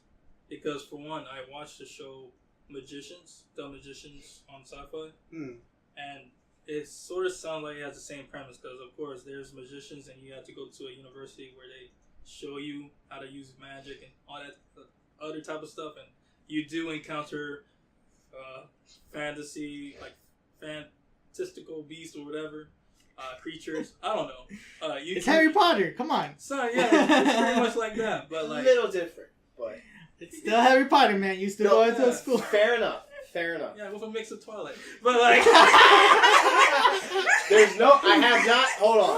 because, for one, I watched the show The Magicians on Sci-Fi, and it sort of sounds like it has the same premise because, of course, there's magicians and you have to go to a university where they show you how to use magic and all that other type of stuff, and you do encounter fantasy, like fantastical beasts or whatever. Creatures. I don't know. It's Harry Potter. Come on. So yeah, it's pretty much like that, but like a little different, but it's still Harry Potter, man. You still go into school. Fair enough. Yeah, with a mix of Twilight, but like there's no. I have not. Hold on.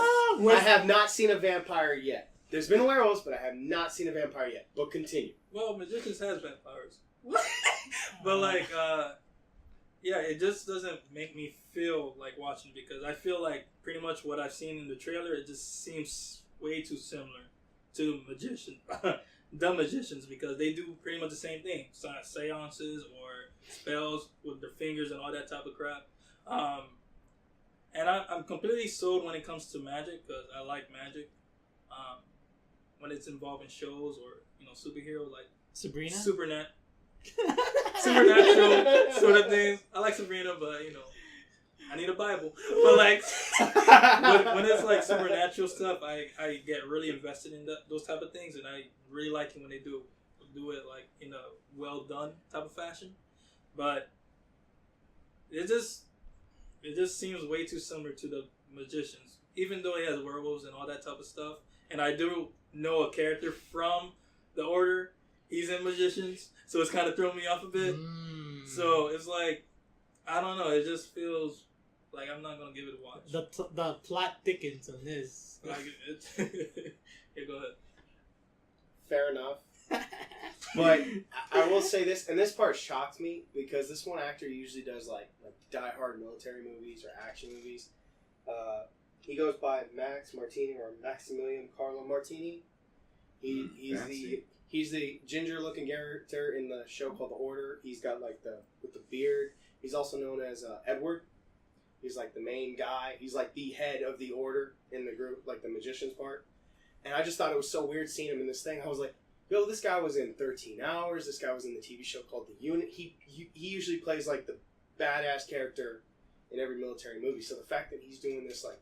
I have not seen a vampire yet. There's been werewolves, but I have not seen a vampire yet. But continue. Well, magicians has vampires, but like yeah, it just doesn't make me feel like watching because I feel like pretty much what I've seen in the trailer, it just seems way too similar to the magicians because they do pretty much the same thing. Seances or spells with their fingers and all that type of crap. And I'm completely sold when it comes to magic because I like magic. When it's involved in shows or, you know, superheroes like Sabrina? supernatural sort of things. I like Sabrina, but you know, I need a Bible. But like, when it's like supernatural stuff, I get really invested in those type of things, and I really like it when they do it like in a well done type of fashion. But it just seems way too similar to the magicians, even though it has werewolves and all that type of stuff. And I do know a character from the Order. He's in Magicians, so it's kind of throwing me off a bit. So it's like, I don't know. It just feels like I'm not gonna give it a watch. The plot thickens on this. Like yeah, go ahead. Fair enough. But I will say this, and this part shocked me because this one actor usually does like die-hard military movies or action movies. He goes by Max Martini or Maximilian Carlo Martini. He's the ginger-looking character in the show called The Order. He's got like with the beard. He's also known as Edward. He's like the main guy. He's like the head of the Order in the group, like the magician's part. And I just thought it was so weird seeing him in this thing. I was like, yo, this guy was in 13 Hours. This guy was in the TV show called The Unit. He usually plays like the badass character in every military movie. So the fact that he's doing this like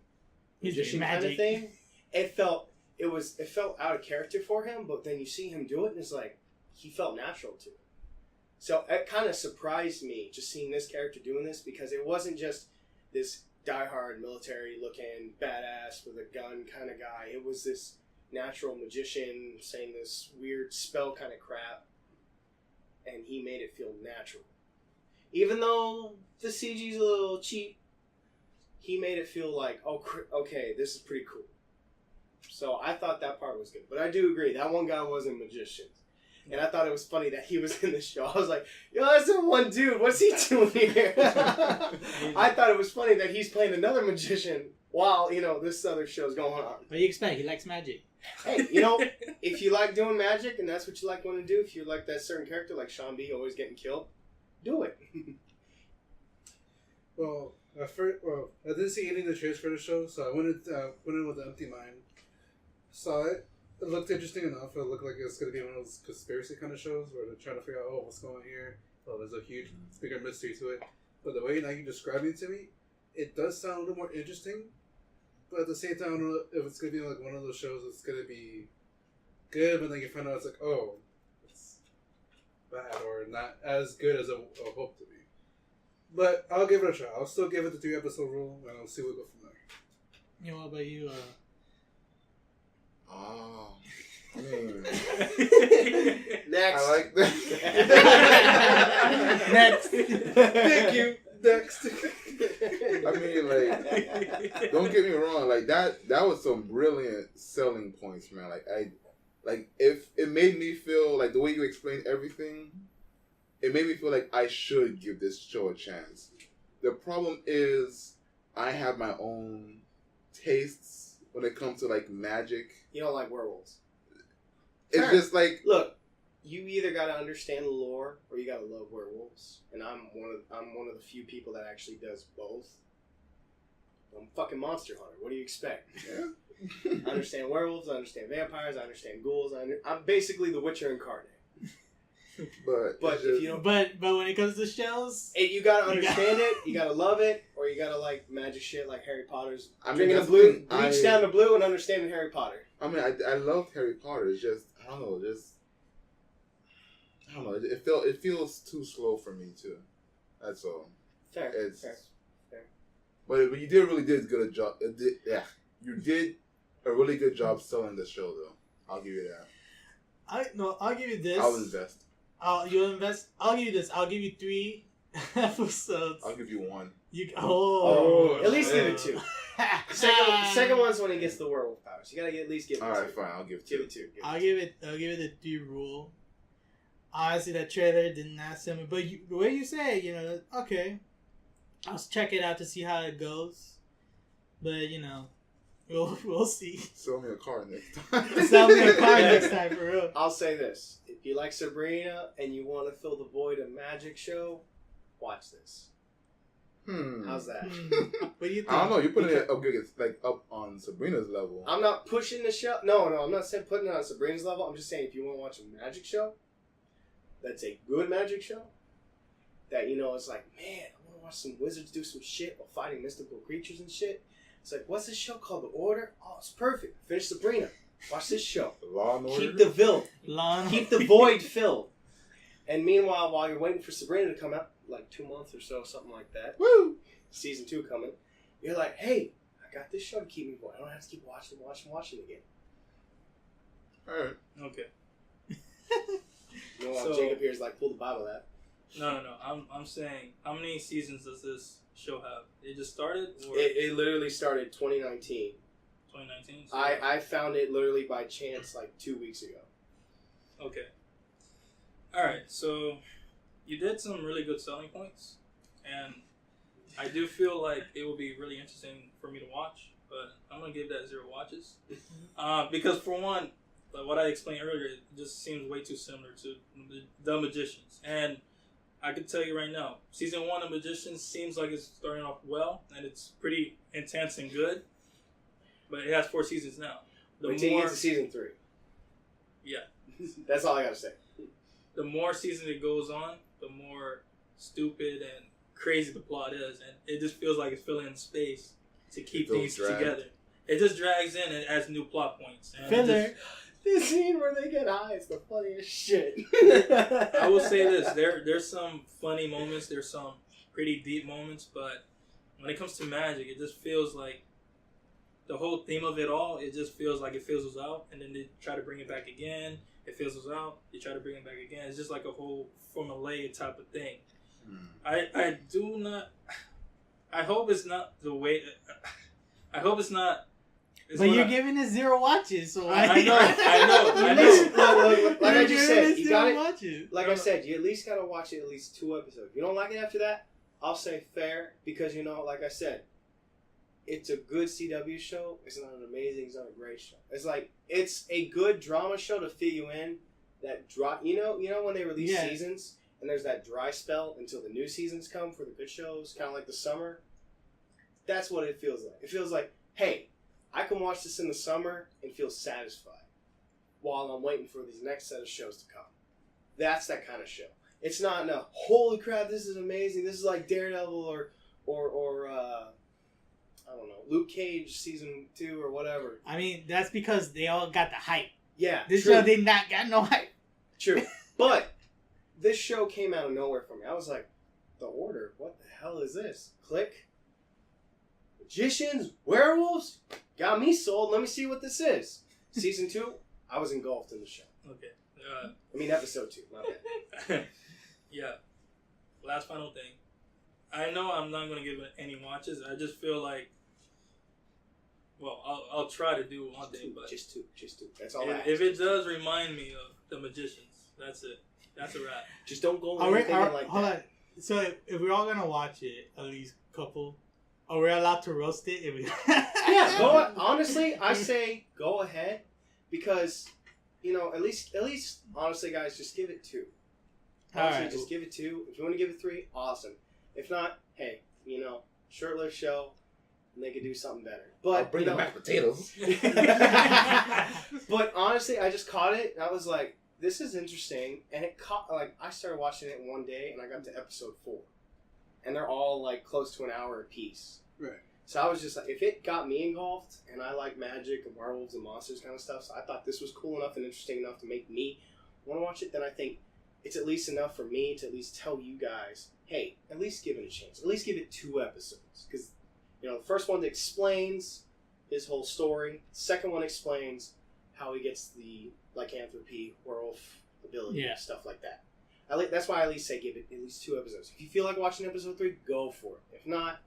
magician kind of thing, it felt it felt out of character for him, but then you see him do it, and it's like he felt natural to it. So it kind of surprised me just seeing this character doing this, because it wasn't just this diehard military-looking badass with a gun kind of guy. It was this natural magician saying this weird spell kind of crap, and he made it feel natural. Even though the CG's a little cheap, he made it feel like, oh, okay, this is pretty cool. So I thought that part was good. But I do agree, that one guy wasn't a magician. And I thought it was funny that he was in the show. I was like, yo, that's that one dude. What's he doing here? I thought it was funny that he's playing another magician while, this other show's going on. What do you expect? He likes magic. Hey, if you like doing magic and that's what you like wanting to do, if you like that certain character like Sean B always getting killed, do it. Well, I didn't see any of the trailers for the show, so I went in with an empty mind. Saw it. It looked interesting enough. It looked like it's going to be one of those conspiracy kind of shows where they're trying to figure out, what's going on here? Oh, there's a huge, bigger mystery to it. But the way now you described it to me, it does sound a little more interesting. But at the same time, I don't know if it's going to be like one of those shows that's going to be good, but then you find out it's like, oh, it's bad or not as good as I hope to be. But I'll give it a try. I'll still give it the 3-episode rule, and I'll see what we go from there. What about you? Next. I like that. Next. Thank you. Next. I mean, like, don't get me wrong. Like that was some brilliant selling points, man. If it made me feel like the way you explained everything, it made me feel like I should give this show a chance. The problem is I have my own tastes when it comes to like magic. You don't like werewolves. It's just like, look, you either got to understand the lore or you got to love werewolves, and I'm one of the few people that actually does both. I'm a fucking monster hunter. What do you expect? yeah. I understand werewolves. I understand vampires. I understand ghouls. I'm basically the Witcher incarnate. But if you don't, but when it comes to shows, you gotta understand it. You gotta love it, or you gotta like magic shit like Harry Potter's. Drinking the that's blue, the thing. reach down the blue, and understanding Harry Potter. I mean, I love Harry Potter. It's just I don't know. It feels too slow for me too. That's all. Fair. But you really did a good job. You did a really good job selling the show, though. I'll give you that. I'll give you this. I'll invest. You'll invest. I'll give you this. I'll give you 3 episodes. I'll give you 1. At least give it 2. Second one's when he gets the werewolf powers. You gotta at least give it 2. Alright, fine. I'll give 2. Give it 2. I'll give it the 3 rule. Honestly, that trailer did not sell me. But the way you say, okay, I'll check it out to see how it goes. But we'll see. Sell me a car next time. Sell me a car next time, for real. I'll say this: if you like Sabrina and you want to fill the void of magic show, watch this. How's that? What do you think? I don't know. You're putting it up on Sabrina's level. I'm not pushing the show. No, I'm not saying putting it on Sabrina's level. I'm just saying if you want to watch a magic show, that's a good magic show. That it's like, man, I want to watch some wizards do some shit while fighting mystical creatures and shit. It's like, what's this show called? The Order? Oh, it's perfect. Finish Sabrina. Watch this show. Law and Order. Keep the void filled. And meanwhile, while you're waiting for Sabrina to come out, like 2 months or so, something like that. Woo! Season 2 coming. You're like, hey, I got this show to keep me going. I don't have to keep watching again. All right. Okay. While Jacob here is like, pull the Bible out. No. I'm saying, how many seasons does this show have? It just started? Or? It literally started 2019. 2019? So I found it literally by chance like 2 weeks ago. Okay. Alright, so you did some really good selling points, and I do feel like it will be really interesting for me to watch, but I'm going to give that 0 watches. Because for one, like what I explained earlier, it just seems way too similar to The Magicians. And I can tell you right now, season 1 of Magicians seems like it's starting off well, and it's pretty intense and good, but it has 4 seasons now. Wait till you get to season 3. Yeah. That's all I got to say. The more seasons it goes on, the more stupid and crazy the plot is, and it just feels like it's filling in space to keep things together. it just drags in and adds new plot points. And Filler. This scene where they get high is the funniest shit. I will say this: there's some funny moments, there's some pretty deep moments, but when it comes to magic, it just feels like the whole theme of it all. It just feels like it fizzles out, and then they try to bring it back again. It fizzles out. They try to bring it back again. It's just like a whole formulaic type of thing. I do not. I hope it's not the way. I hope it's not. It's But you're giving it 0 watches, so I know. Like I just said, you got it. Watches. Like I said, you at least got to watch it at least 2 episodes. If you don't like it after that, I'll say fair, because, you know, like I said, it's a good CW show. It's not an amazing, it's not a great show. It's like, it's a good drama show to fit you in. That dry, you know when they release seasons and there's that dry spell until the new seasons come for the good shows, kind of like the summer. That's what it feels like. It feels like, hey, I can watch this in the summer and feel satisfied while I'm waiting for these next set of shows to come. That's that kind of show. It's not no, holy crap, this is amazing. This is like Daredevil or I don't know, Luke Cage season 2 or whatever. I mean, that's because they all got the hype. Yeah, This true. show did not got no hype. True. But this show came out of nowhere for me. I was like, The Order? What the hell is this? Click. Magicians? Werewolves? Got me sold. Let me see what this is. Season 2, I was engulfed in the show. Okay. I mean, episode 2. My bad. Yeah. Last final thing. I know I'm not going to give it any watches. I just feel like, well, I'll try to do one thing, but Just two. That's all I ask. if it does remind me of The Magicians, that's it. That's a wrap. Just don't go Are we, anything like hold that. on. So if we're all gonna watch it, at least a couple, are we allowed to roast it? Yeah, go. Honestly, I say go ahead, because, you know, at least, honestly, guys, just give it 2. Honestly, Alright. just give it 2. If you want to give it 3, awesome. If not, hey, you know, short-lived show, and they could do something better. But I'll bring you the know, mashed potatoes. But honestly, I just caught it, and I was like, this is interesting. And it caught, like, I started watching it one day, and I got to episode 4. And they're all, like, close to an hour apiece. Right. So I was just like, if it got me engulfed, and I like magic and werewolves and monsters kind of stuff, so I thought this was cool enough and interesting enough to make me want to watch it, then I think it's at least enough for me to at least tell you guys, hey, at least give it a chance. At least give it 2 episodes. Because, you know, the first one explains his whole story. The second one explains how he gets the lycanthropy, werewolf ability, Yeah. stuff like that. That's why I at least say give it at least 2 episodes. If you feel like watching episode 3, go for it. If not,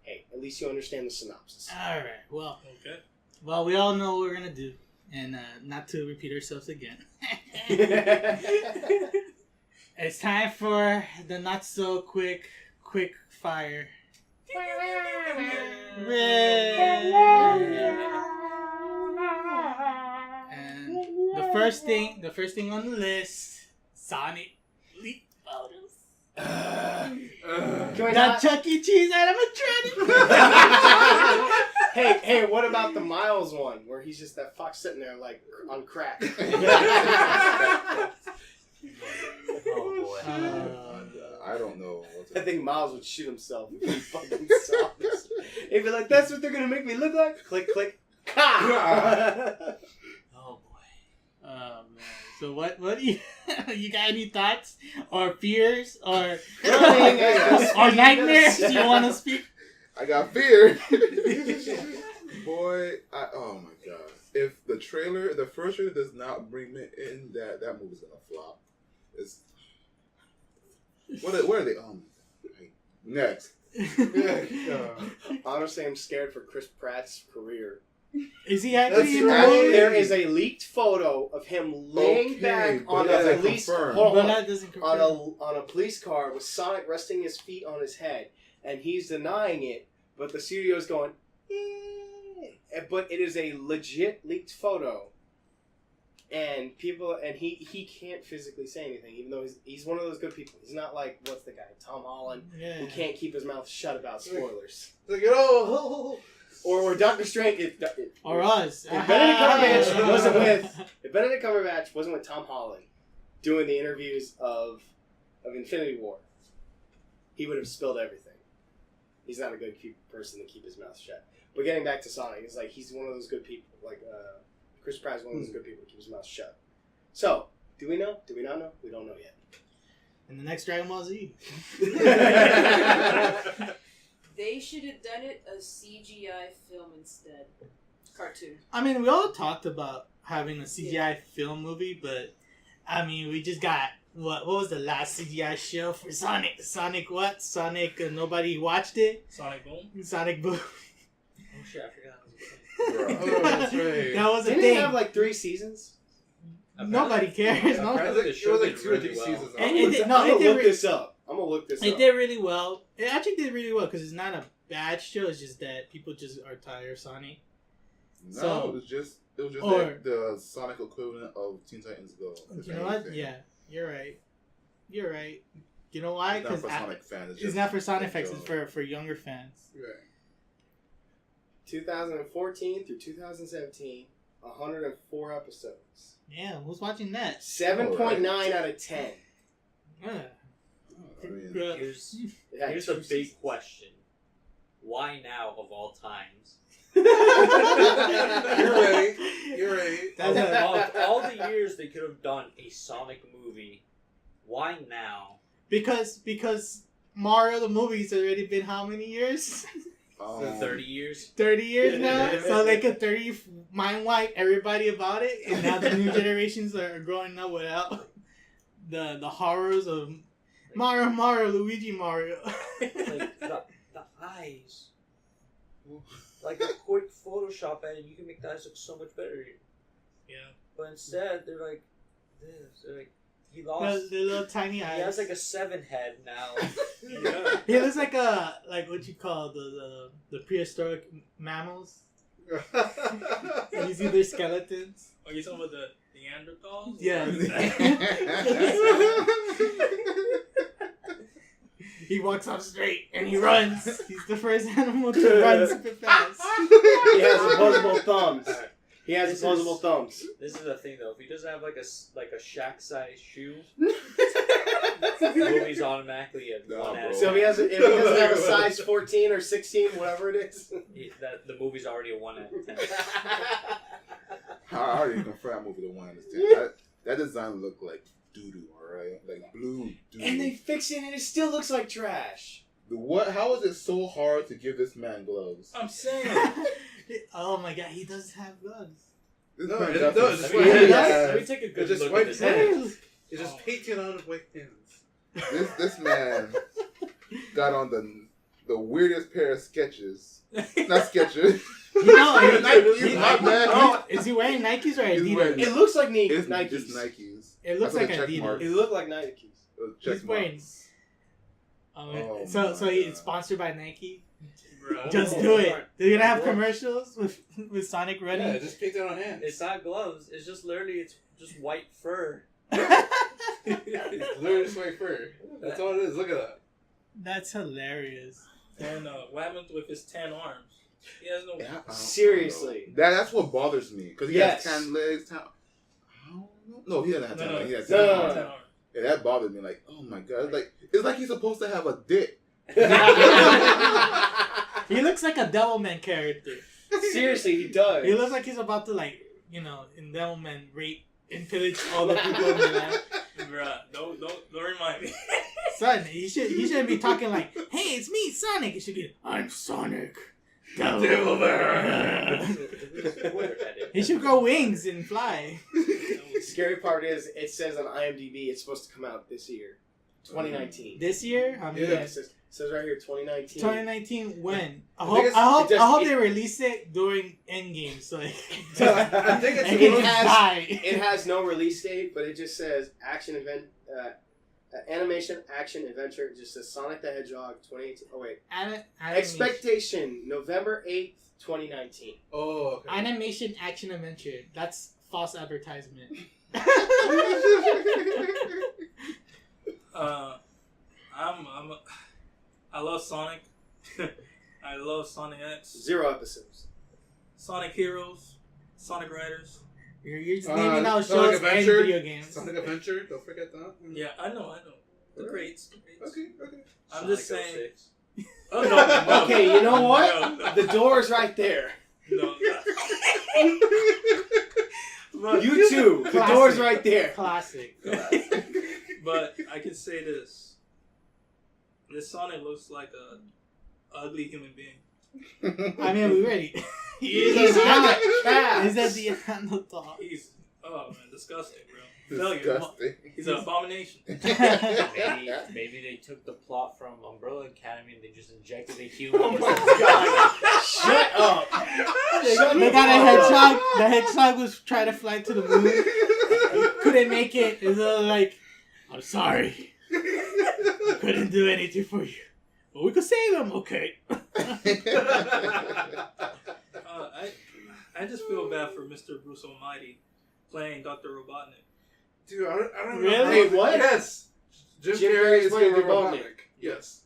hey, at least you understand the synopsis. All right. Well, Okay. well, we all know what we're gonna do, and not to repeat ourselves again. It's time for the not so quick fire. And the first thing on the list, Sonic leak photos. Can we Got not- Chuck E. Cheese animatronic. Hey, what about the Miles one, where he's just that fox sitting there, like, on crack? Oh boy. I don't know. I think Miles would shoot himself if he fucking saw this. He'd be like, that's what they're gonna make me look like? Click, click. Ha! Oh boy. Oh man. So what do you got any thoughts or fears or or nightmares you want to speak? I got fear. Boy, oh my god. If the first trailer does not bring me in, that movie's gonna flop. It's what are they? Next. Honestly, I'm scared for Chris Pratt's career. Is he actually in the That's movie? There is a leaked photo of him laying back on but a that's police confirmed. hold But on. that doesn't confirm. on a police car with Sonic resting his feet on his head, and he's denying it, but the studio's going, but it is a legit leaked photo, and he can't physically say anything, even though he's one of those good people. He's not like, what's the guy, Tom Holland, Yeah. who can't keep his mouth shut about spoilers, Like, oh. or Doctor Strange. Or us. If Benedict Cumberbatch wasn't with Tom Holland doing the interviews of Infinity War, he would have spilled everything. He's not a good person to keep his mouth shut. But getting back to Sonic, it's like he's one of those good people. Like Chris Pratt is one of those good people who keeps his mouth shut. So, do we know? Do we not know? We don't know yet. And the next Dragon Ball Z. They should have done it a CGI film instead. Cartoon. I mean, we all talked about having a CGI film movie, but I mean, we just got what was the last CGI show for Sonic? Sonic what? Sonic nobody watched it. Sonic Boom. Sonic Boom. Oh shit, I forgot. Oh, that's right. That was a Didn't thing. it have like 3 seasons? Nobody cares. No. Apparently the show It was like did 2 or 3 really well. seasons. And I'm gonna look this up. I'm gonna look this up. It did really well. It actually did really well because it's not a bad show. It's just that people just are tired of Sonic. No, So- it was just or- like the Sonic equivalent of Teen Titans Go. if You know what? anything. Yeah, you're right. You're right. You know why? It's not Because for Sonic fans. it's just not for Sonic a fans. It's joke. for younger fans. Right. 2014 through 2017, 104 episodes. Yeah, who's watching that? 7.9 out of 10. Yeah. I mean, Here's It had here's 2 a big seasons. question. Why now of all times? You're right. You're right. That's Of all the years they could have done a Sonic movie, why now? because Mario the movie's already been how many years? 30 years? 30 years now. So they could mind wipe everybody about it, and now the new generations are growing up without the horrors of Mario, Luigi Mario. Like the eyes. Like a quick Photoshop edit, you can make the eyes look so much better. Yeah. But instead, they're like this. They're like, he lost. the little tiny He eyes. has like a 7 head now. Yeah. He looks like like what you call the prehistoric mammals. You see their skeletons. Are you talking about the Neanderthals? Yeah. He walks off straight and he runs. He's the first animal to run super fast. He has opposable thumbs. Alright. He has This opposable is- thumbs. This is the thing though. If he doesn't have like a shack size shoe, the movie's automatically a Nah, 1 bro. out of So if he 10. doesn't have a size 14 or 16, whatever it is. The movie's already a 1 out of 10. I already confirmed that movie the one understand. That design looked like doo doo, alright? Like blue doo And they doo. fix it and it still looks like trash. What? How is it so hard to give this man gloves? I'm saying. Oh my god, he does have gloves. This No, man it doesn't. does. Let It's me, white let hands. me take a good It's just look white at his hands. hands. It's just painting on with white hands. This man got on the weirdest pair of sketches. Not sketches. You know, Nikes, my bad. oh, is he wearing Nikes or He's wearing- Adidas? It looks like It's Nikes. just Nikes. It looks I saw like the check Adidas. mark. It looked like Nikes. Check He's wearing. marks. Oh, Oh so my it's God. sponsored by Nike. Bro. Just Oh, do it. Lord. They're gonna have Lord. commercials with Sonic running. Yeah, just paint it on hands. It's not gloves. It's just literally it's just white fur. It's literally just white fur. That's all it is. Look at that. That's hilarious. And what happened with his 10 arms? He has no. Yeah, I don't Seriously. know. That's what bothers me because he Yes. has 10 legs. 10. I don't know. No, he doesn't have 10 No, legs. He has no, 10 no, arms. Ten arms. Yeah, that bothered me. Like, oh my god, it's like he's supposed to have a dick. He looks like a Devilman character. Seriously, he does. He looks like he's about to in Devilman rape and pillage all the people in the land. Bruh, don't remind me. Son, he shouldn't be talking like, "Hey, it's me, Sonic." It should be, "I'm Sonic, Devilman." He should grow wings and fly. The scary part is, it says on IMDb it's supposed to come out this year. 2019. This year, I mean, Yeah, it says right here 2019. 2019. When? I think hope it's- they release it during Endgame, so like, I think it's I can it just has- die. It has no release date, but it just says animation, action, adventure. It just says Sonic the Hedgehog 2018. Oh wait. Expectation November 8th, 2019. Oh, okay. Animation action adventure. That's false advertisement. I love Sonic. I love Sonic X, 0 episodes. Sonic Heroes, Sonic Riders. You're just naming out Sonic shows and Adventure. video games. Sonic Adventure. Don't forget that. Yeah, I know. The greats. Okay. I'm just saying. Oh, no. Okay, you know what? No. The door's right there. No. You too. The Classic. door's right there. Classic. But I can say this. This Sonic looks like a ugly human being. I mean, we ready. He's not cat. Is that the Neanderthal? He's, oh man, disgusting, bro. Failure. Disgusting. He's an abomination. Maybe they took the plot from Umbrella Academy and they just injected a human. Oh my god. Shut up. They got a hedgehog. The hedgehog was trying to fly to the moon. Couldn't make it. It's like, I'm sorry. I couldn't do anything for you. But we could save him, okay. I just feel bad for Mr. Bruce Almighty playing Dr. Robotnik. Dude, I don't Really? know. Wait, what? Yes. Jim Jim Carrey Carrey's is playing going to be Robotnik. Robotnik. Yes.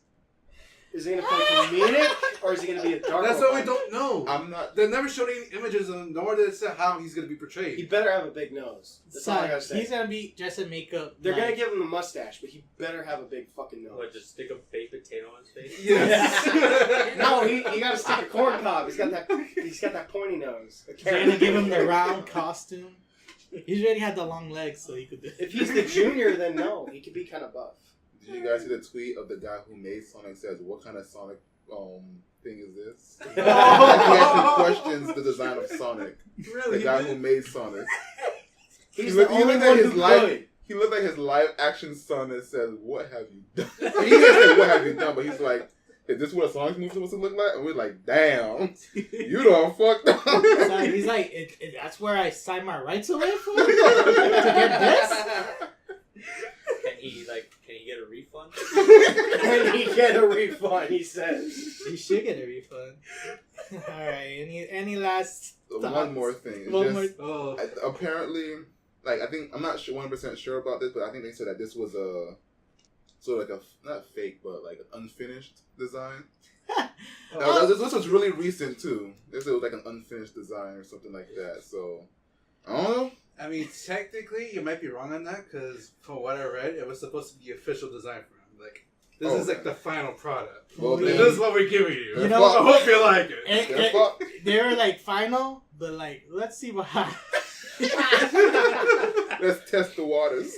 Is he gonna play comedic or is he gonna be a dark? That's what we don't know. I'm not. They never showed any images, nor did it say how he's going to be He portrayed. better have a big nose. That's all I gotta say. He's gonna be dressed in makeup. They're like, gonna give him a mustache, but he better have a big fucking nose. What, just stick a baked potato on his face? Yes. No, he got to stick a corn cob. He's got that pointy nose. They're gonna give him the round costume. He's already had the long legs, so he could do. If he's the junior, then no, he could be kind of buff. Did you guys see the tweet of the guy who made Sonic says, "What kind of Sonic thing is this?" He actually questions the design of Sonic. Really? The guy who made Sonic. He's He the only looked one at who his live. could. He looked like his live action son and said, "What have you done?" He didn't say, "What have you done?" But he's like, "Is this what a Sonic movie supposed to look like?" And we're like, "Damn, you done fucked up." So he's like, that's where I signed my rights away for to get this. Can he get a refund? Can he get a refund? He says. You should get a refund. All right. Any last thoughts? One more thing. One Just, more. apparently, like I think I'm not sure 100% sure about this, but I think they said that this was a sort of like a not fake, but like an unfinished design. This was really recent too. This was like an unfinished design or something like that. So I don't know. I mean, technically, you might be wrong on that, because from what I read, it was supposed to be the official design for him. Like, this is like the final product. Well, Like, then, this is what we're giving you. You know, I hope you like it. They were like final, but like let's see what happens. Let's test the waters.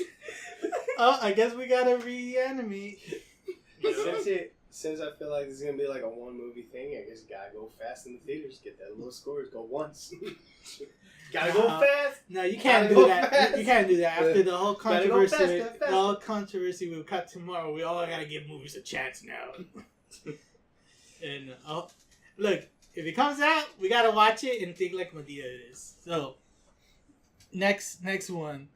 Oh, I guess we gotta reanimate. Since I feel like this is gonna be like a one movie thing, I guess you gotta go fast in the theaters, get that low scores, go once. Gotta go fast. No, you can't Gotta do go that. fast. You can't do that. After the whole Gotta go controversy, faster, faster. the whole controversy we've got tomorrow, we all gotta give movies a chance now. And look, if it comes out, we gotta watch it and think like Madea is. So, next one.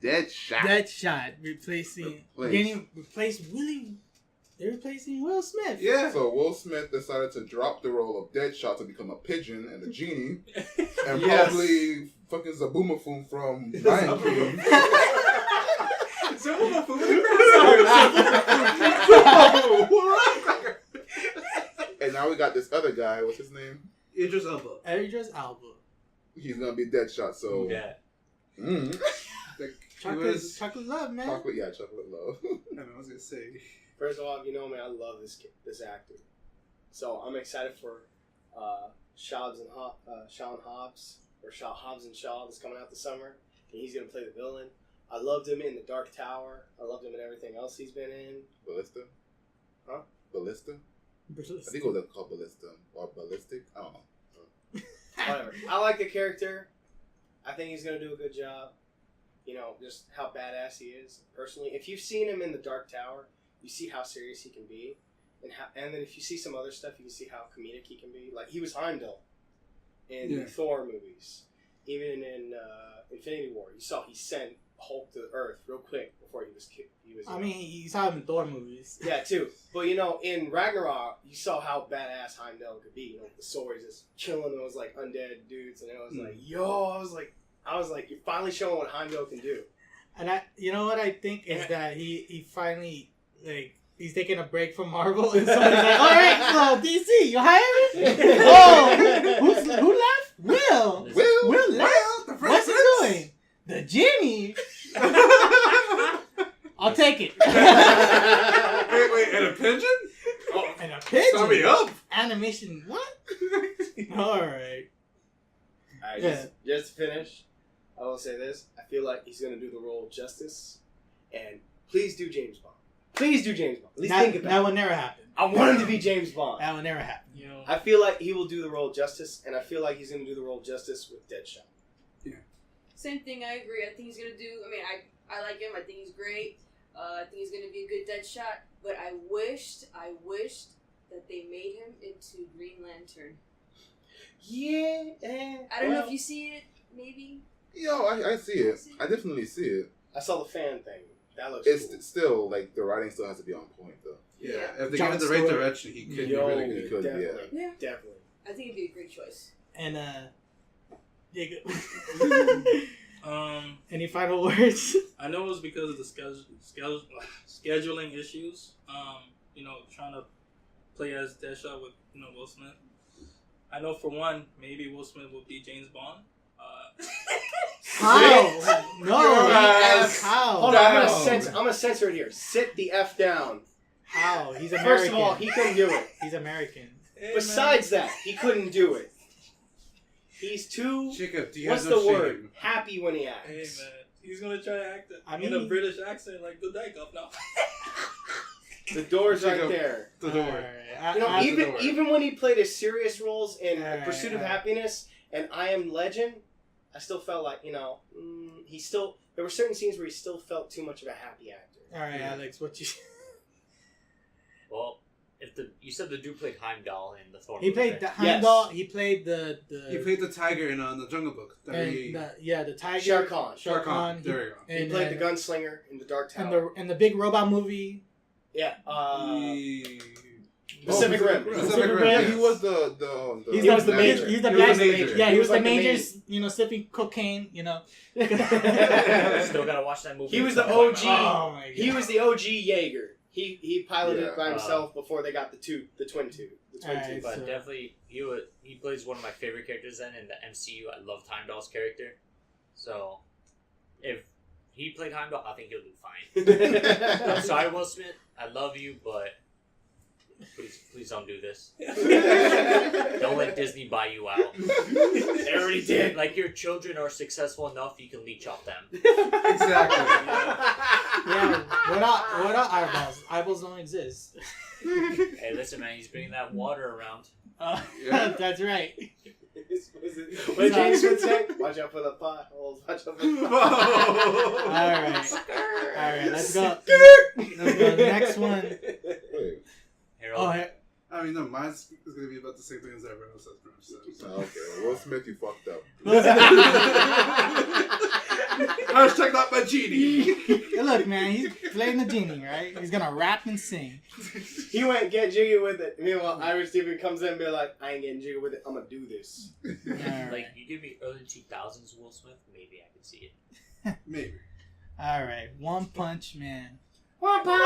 Deadshot replacing They're replacing Will Smith. Yeah. So Will Smith decided to drop the role of Deadshot to become a pigeon and a genie, and Yes. probably fucking Zaboomafoo from Lion King. And now we got this other guy. What's his name? Idris Elba. Idris Elba. He's gonna be Deadshot. So Yeah. Like, Chocolate love, man. chocolate love. I was gonna say. First of all, you know me, I love this actor. So I'm excited for Sean Hobbs and Shaw that's coming out this summer. And he's gonna play the villain. I loved him in The Dark Tower. I loved him in everything else he's been in. Ballista? Huh? Ballista? I think it was called Ballista or Ballistic. I don't know. Whatever. I like the character. I think he's gonna do a good job. You know, just how badass he is. Personally, if you've seen him in The Dark Tower, you see how serious he can be, and then if you see some other stuff, you can see how comedic he can be. Like he was Heimdall in the Thor movies, even in Infinity War. You saw he sent Hulk to Earth real quick before he was. I mean, you saw him in Thor movies. Yeah, too. But you know, in Ragnarok, you saw how badass Heimdall could be. You know, the swords just chilling those like undead dudes, and it was like, I was like, you're finally showing what Heimdall can do. And you know what I think is that he finally he's taking a break from Marvel, and so he's like, all right, so DC, you hiring? Oh, who left? Will left. What's he doing? The genie. I'll take it. Wait, and a pigeon? explanation. What? All right. Alright, Yeah. just to finish, I will say this. I feel like he's going to do the role justice. And please do James Bond. Please do James Bond. At least think about That it. will never happen. I want him to be James Bond. That will never happen. You know, I feel like he will do the role justice, and I feel like he's going to do the role justice with Deadshot. Same thing, I agree. I think he's gonna do. I mean, I like him. I think he's great. I think he's gonna be a good Deadshot. But I wished that they made him into Green Lantern. Yeah. I don't know if you see it. Maybe. Yo, I see it. I definitely see it. I saw the fan thing. That looks It's cool. still like the writing still has to be on point though. Yeah, Yeah. if they John give it the right Stewart. direction, he could Yo, be really good. He could, definitely. Yeah. Definitely. I think it'd be a great choice. And Jacob. um, Any final words? I know it was because of the scheduling issues. You know, trying to play as Deadshot with Will Smith. I know for one, maybe Will Smith will be James Bond. How? No. Your ass. How? Hold on, I'm Down. gonna censor it here. Sit the F down. How? He's American. First of all, he couldn't do it. He's American. Hey, Besides that, he couldn't do it. He's too. Jacob, do you What's have no the word? shame? Happy when he acts. man. Hey man, he's gonna try to act I in a mean- British accent like good day, Cup now. The door's right Jacob. there. The door. Alright. You know, I- even door. even when he played his serious roles in Alright, Pursuit of alright. Happiness and I Am Legend, I still felt like he still. There were certain scenes where he still felt too much of a happy actor. All right, Alex, what you? Well, you said the dude played Heimdall in the Thor He movie, played right? the Yes. Heimdall. He played the. He played the tiger in the Jungle Book. and the tiger. Shere Khan. Shere Khan. There you go. He And, played the gunslinger in the Dark and Tower. the big robot movie. Yeah. He- Pacific Rim. Pacific Rim. Yeah, yes. he was the He was the major. He's the He was black. the major. Yeah, he was the like the major. Sipping cocaine. Still gotta watch that movie. He was the Oh my OG. God. Oh my god. He was the OG Jaeger. He piloted Yeah. it by himself before they got the twin two. Alright. But So- definitely, he plays one of my favorite characters. Then in the MCU, I love Heimdall's character. So, if he played Heimdall, I think he'll do fine. I'm sorry, Will Smith. I love you, but please don't do this. Don't let Disney buy you out. They already did. Like, your children are successful enough, you can leech off them. Exactly. Yeah. What eyeballs? Eyeballs don't exist. Hey, listen, man, he's bringing that water around. Yeah. That's right. What did James Smith say? Watch out for the potholes. Watch out for the potholes. All right. Let's go. Next one. Wait. Harold. Oh, hey. I mean, no, mine's is going to be about the same thing as everyone else has pretty much said. So. Okay, Will Smith, you fucked up. Hashtag not my genie. Hey, look, man, he's playing the genie, right? He's gonna rap and sing. He went get jiggy with it. Meanwhile, Irish TV comes in and be like, I ain't getting jiggy with it. I'm gonna do this. Like, you give me early 2000s Will Smith, maybe I can see it. Maybe. All right, One Punch Man. One punch.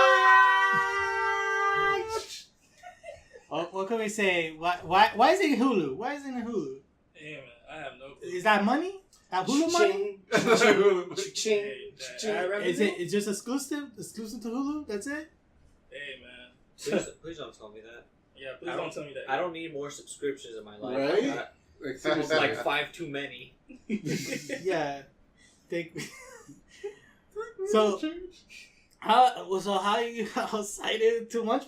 What can we say? Why is it Hulu? Why is it in Hulu? Hey man, I have no clue. Is that money? That Hulu money? Ching. Hey, Ching. Is it? It's just exclusive to Hulu? That's it? Hey man. Please don't tell me that. Yeah, please don't tell me that. I don't need more subscriptions in my life. Right? I got, Like, seriously. like 5 too many. Yeah. So how you excited to One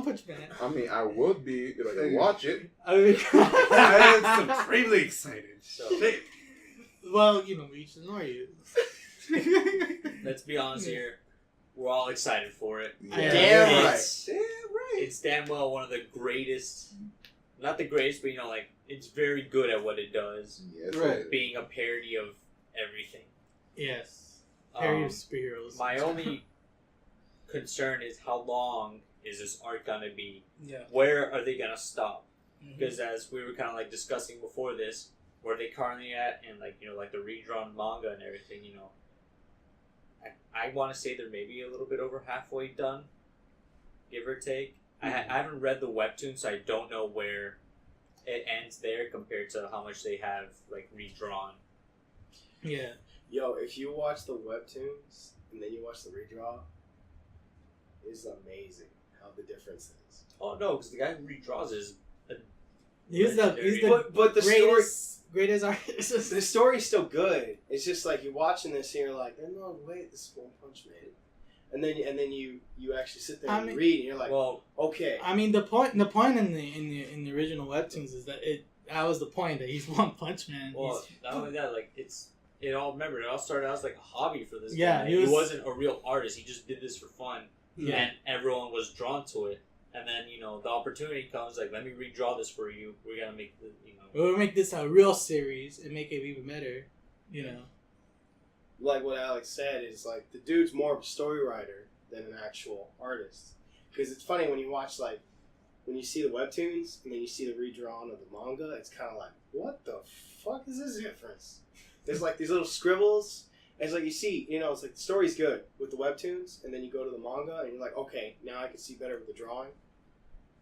Punch Man? I mean, I would be if I could watch it. I mean, I'm supremely excited. So, well, we should ignore you. let's be honest here. We're all excited for it. Yeah. Damn right. It's, it's damn well one of the greatest. Not the greatest, but it's very good at what it does. Yes, Right. Being a parody of everything. Yes. Parody of Um, superheroes. My only concern is how long is this arc gonna be? Yeah. Where are they gonna stop? Mhm. Because as we were kind of discussing before this, where they currently at, and the redrawn manga and everything, I want to say they're maybe a little bit over halfway done, give or take. I haven't read the webtoon, so I don't know where it ends there compared to how much they have redrawn. Yeah. Yo, if you watch the webtoons and then you watch the redraw, it's amazing how the difference is. Oh no, because the guy who redraws is a He's the but the story. greatest artist. The story's still good. It's just like you're watching this and you're like, no, wait, this is One Punch Man. And then you actually sit there and you read and you're like, well, okay. I mean, the point in the original webtoons is that that was the point, that he's One Punch Man. Well, not only that, like it all started out as like a hobby for this guy. He wasn't a real artist. He just did this for fun, and everyone was drawn to it. And then the opportunity comes, like, let me redraw this for you. We're gonna make we'll make this a real series and make it even better. Like what Alex said is like the dude's more of a story writer than an actual artist. Because it's funny when you watch when you see the webtoons and then you see the redrawn of the manga, it's kind of like, what the fuck is this difference? There's like these little scribbles. And it's like you see, it's like the story's good with the webtoons, and then you go to the manga and you're like, okay, now I can see better with the drawing,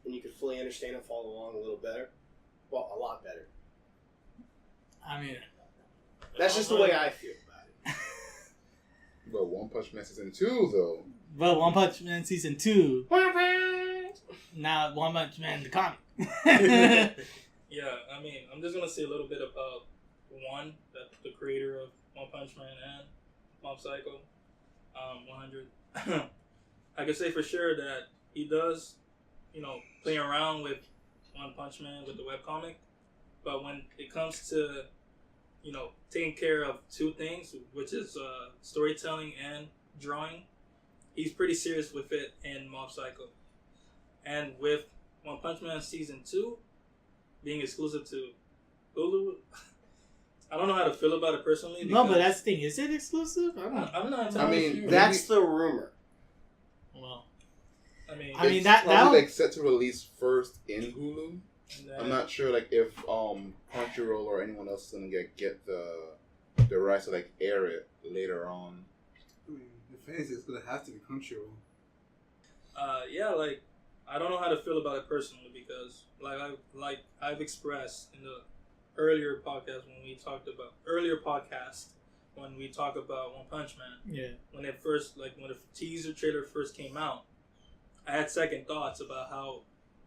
and you can fully understand and follow along a little better. Well, a lot better. I mean, that's just the way I feel about it. But One Punch Man Season 2, though. But One Punch Man Season 2. Now One Punch Man the comic. Yeah, I mean, I'm just gonna say a little bit about that the creator of One Punch Man and Mob Psycho 100. I can say for sure that he does, play around with One Punch Man with the webcomic, but when it comes to taking care of two things, which is storytelling and drawing, he's pretty serious with it in Mob Psycho. And with One Punch Man Season 2 being exclusive to Hulu, I don't know how to feel about it personally. No, but that's the thing. Is it exclusive? I'm not entirely sure. That's the rumor. Well, I mean it's probably like set to release first in Hulu. I'm not sure like if Crunchyroll or anyone else is gonna get the rights to like air it later on. I mean, if anything, it's gonna have to be Crunchyroll. Yeah, like I don't know how to feel about it personally because I've expressed in the earlier podcast when we talked about One Punch Man. Yeah. When the teaser trailer first came out, I had second thoughts about how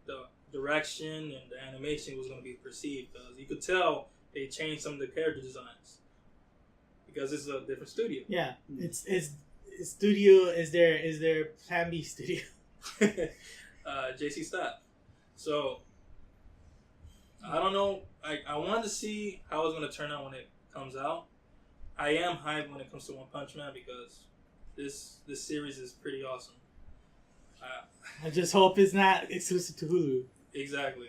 the direction and the animation was going to be perceived, because you could tell they changed some of the character designs because it's a different studio. Yeah, it's studio is their Plan B studio. JC Staff. So I don't know. I wanted to see how it's going to turn out when it comes out. I am hyped when it comes to One Punch Man because this series is pretty awesome. I just hope it's not exclusive to Hulu. Exactly.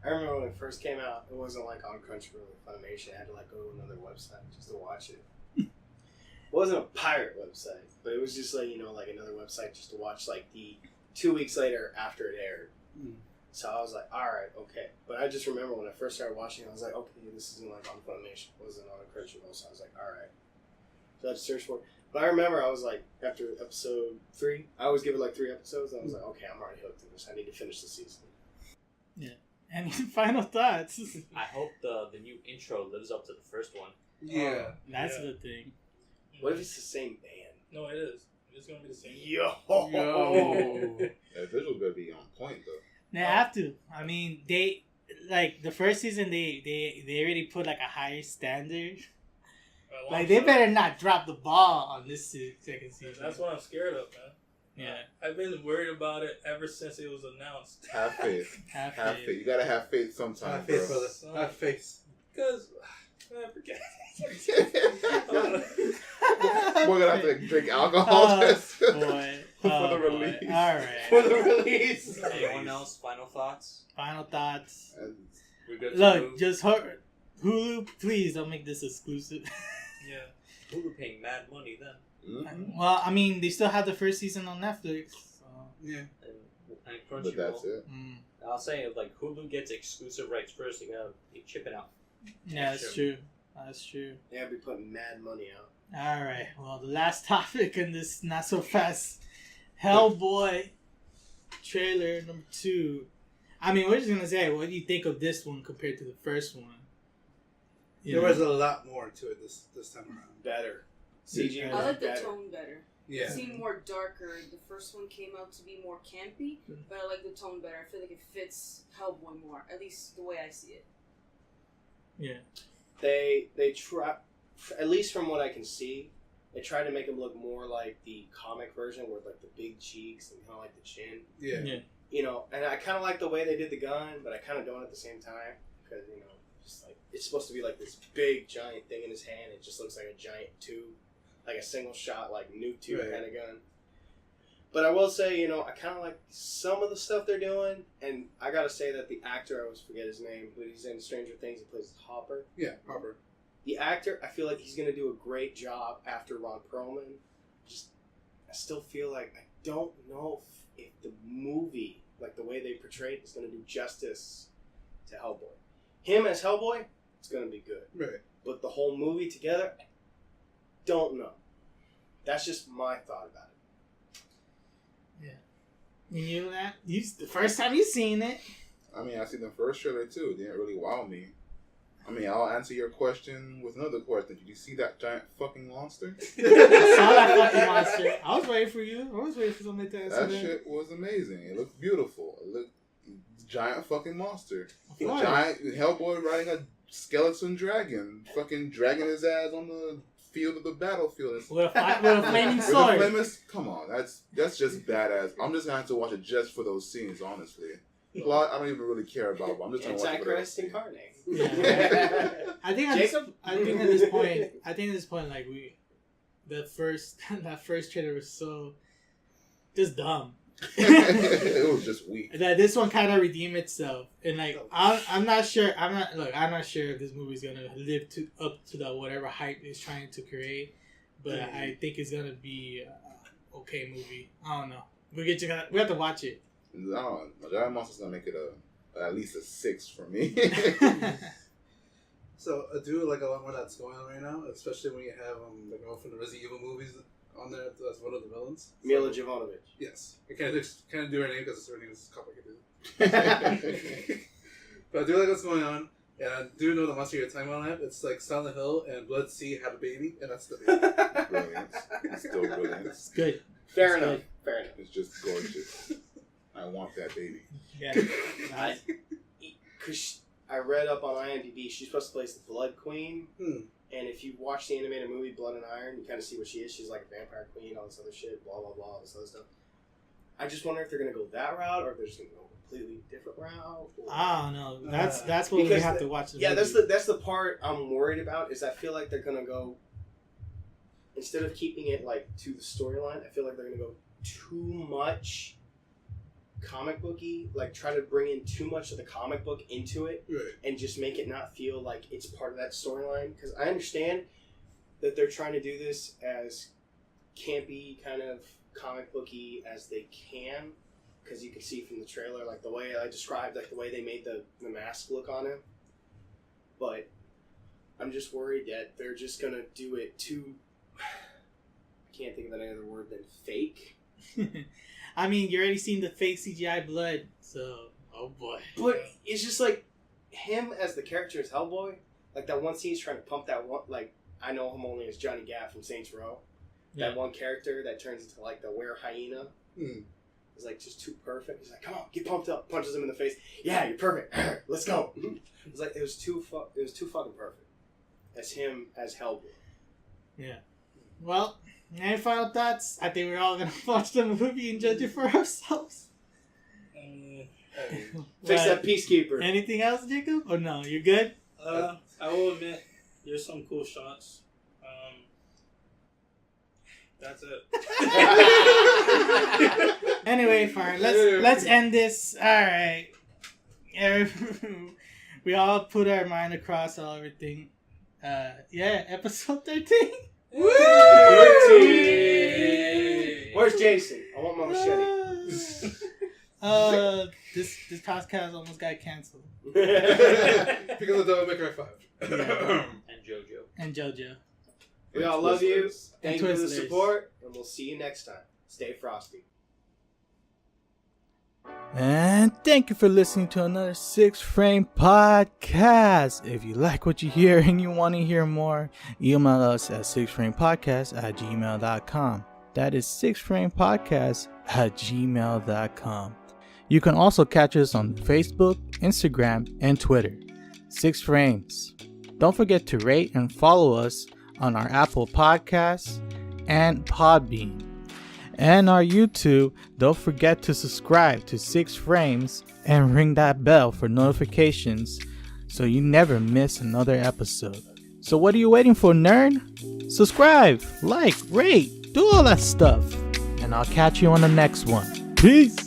I remember when it first came out, it wasn't like on Crunchyroll or Funimation. I had to like go to another website just to watch it. It wasn't a pirate website, but it was just like like another website just to watch like the 2 weeks later after it aired. So I was like, all right, okay. But I just remember when I first started watching, I was like, okay, this isn't like on Funimation. It wasn't on Crunchyroll, so I was like, all right. So I had to search for it. But I remember I was like, after episode 3, I always give it like 3 episodes, and I was like, okay, I'm already hooked in this. I need to finish the season. Yeah. Any final thoughts? I hope the new intro lives up to the first one. Yeah. That's the thing. What if it's the same band? No, it is. It's going to be the same. Yo! The visual's gonna be on point though. They have to. I mean, they like the first season. They already put like a higher standard. Like they better not drop the ball on this second season. That's what I'm scared of, man. Yeah, I've been worried about it ever since it was announced. Have faith. have Have faith. faith. You gotta have faith sometimes, Have faith, bro. brother. Have faith. Because, man, forget We're gonna have to drink alcohol just Boy. for Oh, the boy. release. All right. For the release! Anyone else? Final thoughts? Final thoughts. We're good to Look, move? just Hulu. Please don't make this exclusive. Yeah. Hulu paying mad money then. Mm-hmm. Well, I mean, they still have the first season on Netflix. So. Yeah. And But Crunchyroll. that's it. I'll say if like Hulu gets exclusive rights first, they gotta chip it out. Yeah, that's true. That's true. They'll be putting mad money out. All right. Well, the last topic in this not so fast Hellboy trailer number 2. I mean, we're just gonna say, what do you think of this one compared to the first one? There was a lot more to it this time around. Better. CGI I like the better. tone better. Yeah. It seemed more darker. The first one came out to be more campy, but I like the tone better. I feel like it fits Hellboy more, at least the way I see it. Yeah. They try, at least from what I can see, they try to make him look more like the comic version with like the big cheeks and kind of like the chin. Yeah. Yeah. You know, and I kind of like the way they did the gun, but I kind of don't at the same time because you know, just like it's supposed to be like this big giant thing in his hand. It just looks like a giant tube, like a single shot, like nuke tube kind of gun. But I will say, you know, I kind of like some of the stuff they're doing, and I gotta say that the actor, I always forget his name, but he's in Stranger Things. He plays Hopper. Yeah, Hopper. The actor, I feel like he's gonna do a great job after Ron Perlman. Just, I still feel like I don't know if the movie, like the way they portrayed, is gonna do justice to Hellboy. Him as Hellboy, it's gonna be good. Right. But the whole movie together, I don't know. That's just my thought about it. You that the first time you seen it. I mean, I seen the first trailer too. It didn't really wow me. I mean, I'll answer your question with another question. Did you see that giant fucking monster? I saw that fucking monster. I was waiting for you. I was waiting for somebody to answer That that. shit was amazing. It looked beautiful. It looked giant fucking monster. Of course. Giant Hellboy riding a skeleton dragon, fucking dragging his ass on the field of the battlefield. With a flaming With sword. a famous, come on, that's just badass. I'm just gonna have to watch it just for those scenes, honestly. Plot, I don't even really care about, but I'm just gonna watch it for those Antichrist scenes. incarnate. Yeah. I think at this point, like that first trailer was so just dumb. It was just weak. That this one kind of redeemed itself, and like I'm not sure if this movie's gonna live up to the whatever hype it's trying to create, but I think it's gonna be an okay movie. I don't know. We have to watch it. No, Giant Monster's gonna make it at least a 6 for me. So I do like a lot more that's going on right now, especially when you have the girl from the Resident Evil movies on there as one of the villains. Mila Jovovich. Yes. I can't do her name because her name is complicated. But I do like what's going on. And I do know the monster you're talking about. It's like Silent Hill and Blood Sea had a baby, and that's the baby. Brilliant. It's still brilliant. It's good. Fair enough. It's just gorgeous. I want that baby. Yeah. Because I read up on IMDb, she's supposed to play the Blood Queen. And if you watch the animated movie Blood and Iron, you kind of see what she is. She's like a vampire queen, all this other shit, blah, blah, blah, all this other stuff. I just wonder if they're going to go that route or if they're just going to go a completely different route. Or... I don't know. That's what we have to watch. That's the part I'm worried about is I feel like they're going to go, instead of keeping it like to the storyline, I feel like they're going to go too much comic booky, like try to bring in too much of the comic book into it, and just make it not feel like it's part of that storyline. Because I understand that they're trying to do this as campy, kind of comic booky as they can, because you can see from the trailer, like the way I described, like the way they made the mask look on him. But I'm just worried that they're just gonna do it too. I can't think of any other word than fake. I mean, you already seen the fake CGI blood, so oh boy. But it's just like him as the character as Hellboy. Like that one scene he's trying to pump that one. Like I know him only as Johnny Gat from Saints Row. Yeah. That one character that turns into like the were hyena. Is like just too perfect. He's like, come on, get pumped up. Punches him in the face. Yeah, you're perfect. Let's go. It's like it was too fucking perfect. As him as Hellboy. Yeah. Well. Any final thoughts? I think we're all gonna watch the movie and judge it for ourselves. Fix that peacekeeper. Anything else, Jacob? Oh no, you're good? I will admit, there's some cool shots. That's it. Anyway, fine. Let's end this. All right. We all put our mind across everything. Episode 13. Woo! Where's Jason? I want my machete. This podcast almost got canceled. Because of Devil May Cry 5. And JoJo. We all love you. Thank you for the Twizzlers. support, and we'll see you next time. Stay frosty. And thank you for listening to another 6 Frame Podcast. If you like what you hear and you want to hear more, email us at 6framepodcast@gmail.com. That is SiXFramesPodcast@gmail.com. You can also catch us on Facebook, Instagram, and Twitter. 6 Frames. Don't forget to rate and follow us on our Apple Podcasts and Podbean. And our YouTube. Don't forget to subscribe to 6 Frames and ring that bell for notifications so you never miss another episode. So what are you waiting for, nerd? Subscribe, like, rate, do all that stuff. And I'll catch you on the next one. Peace!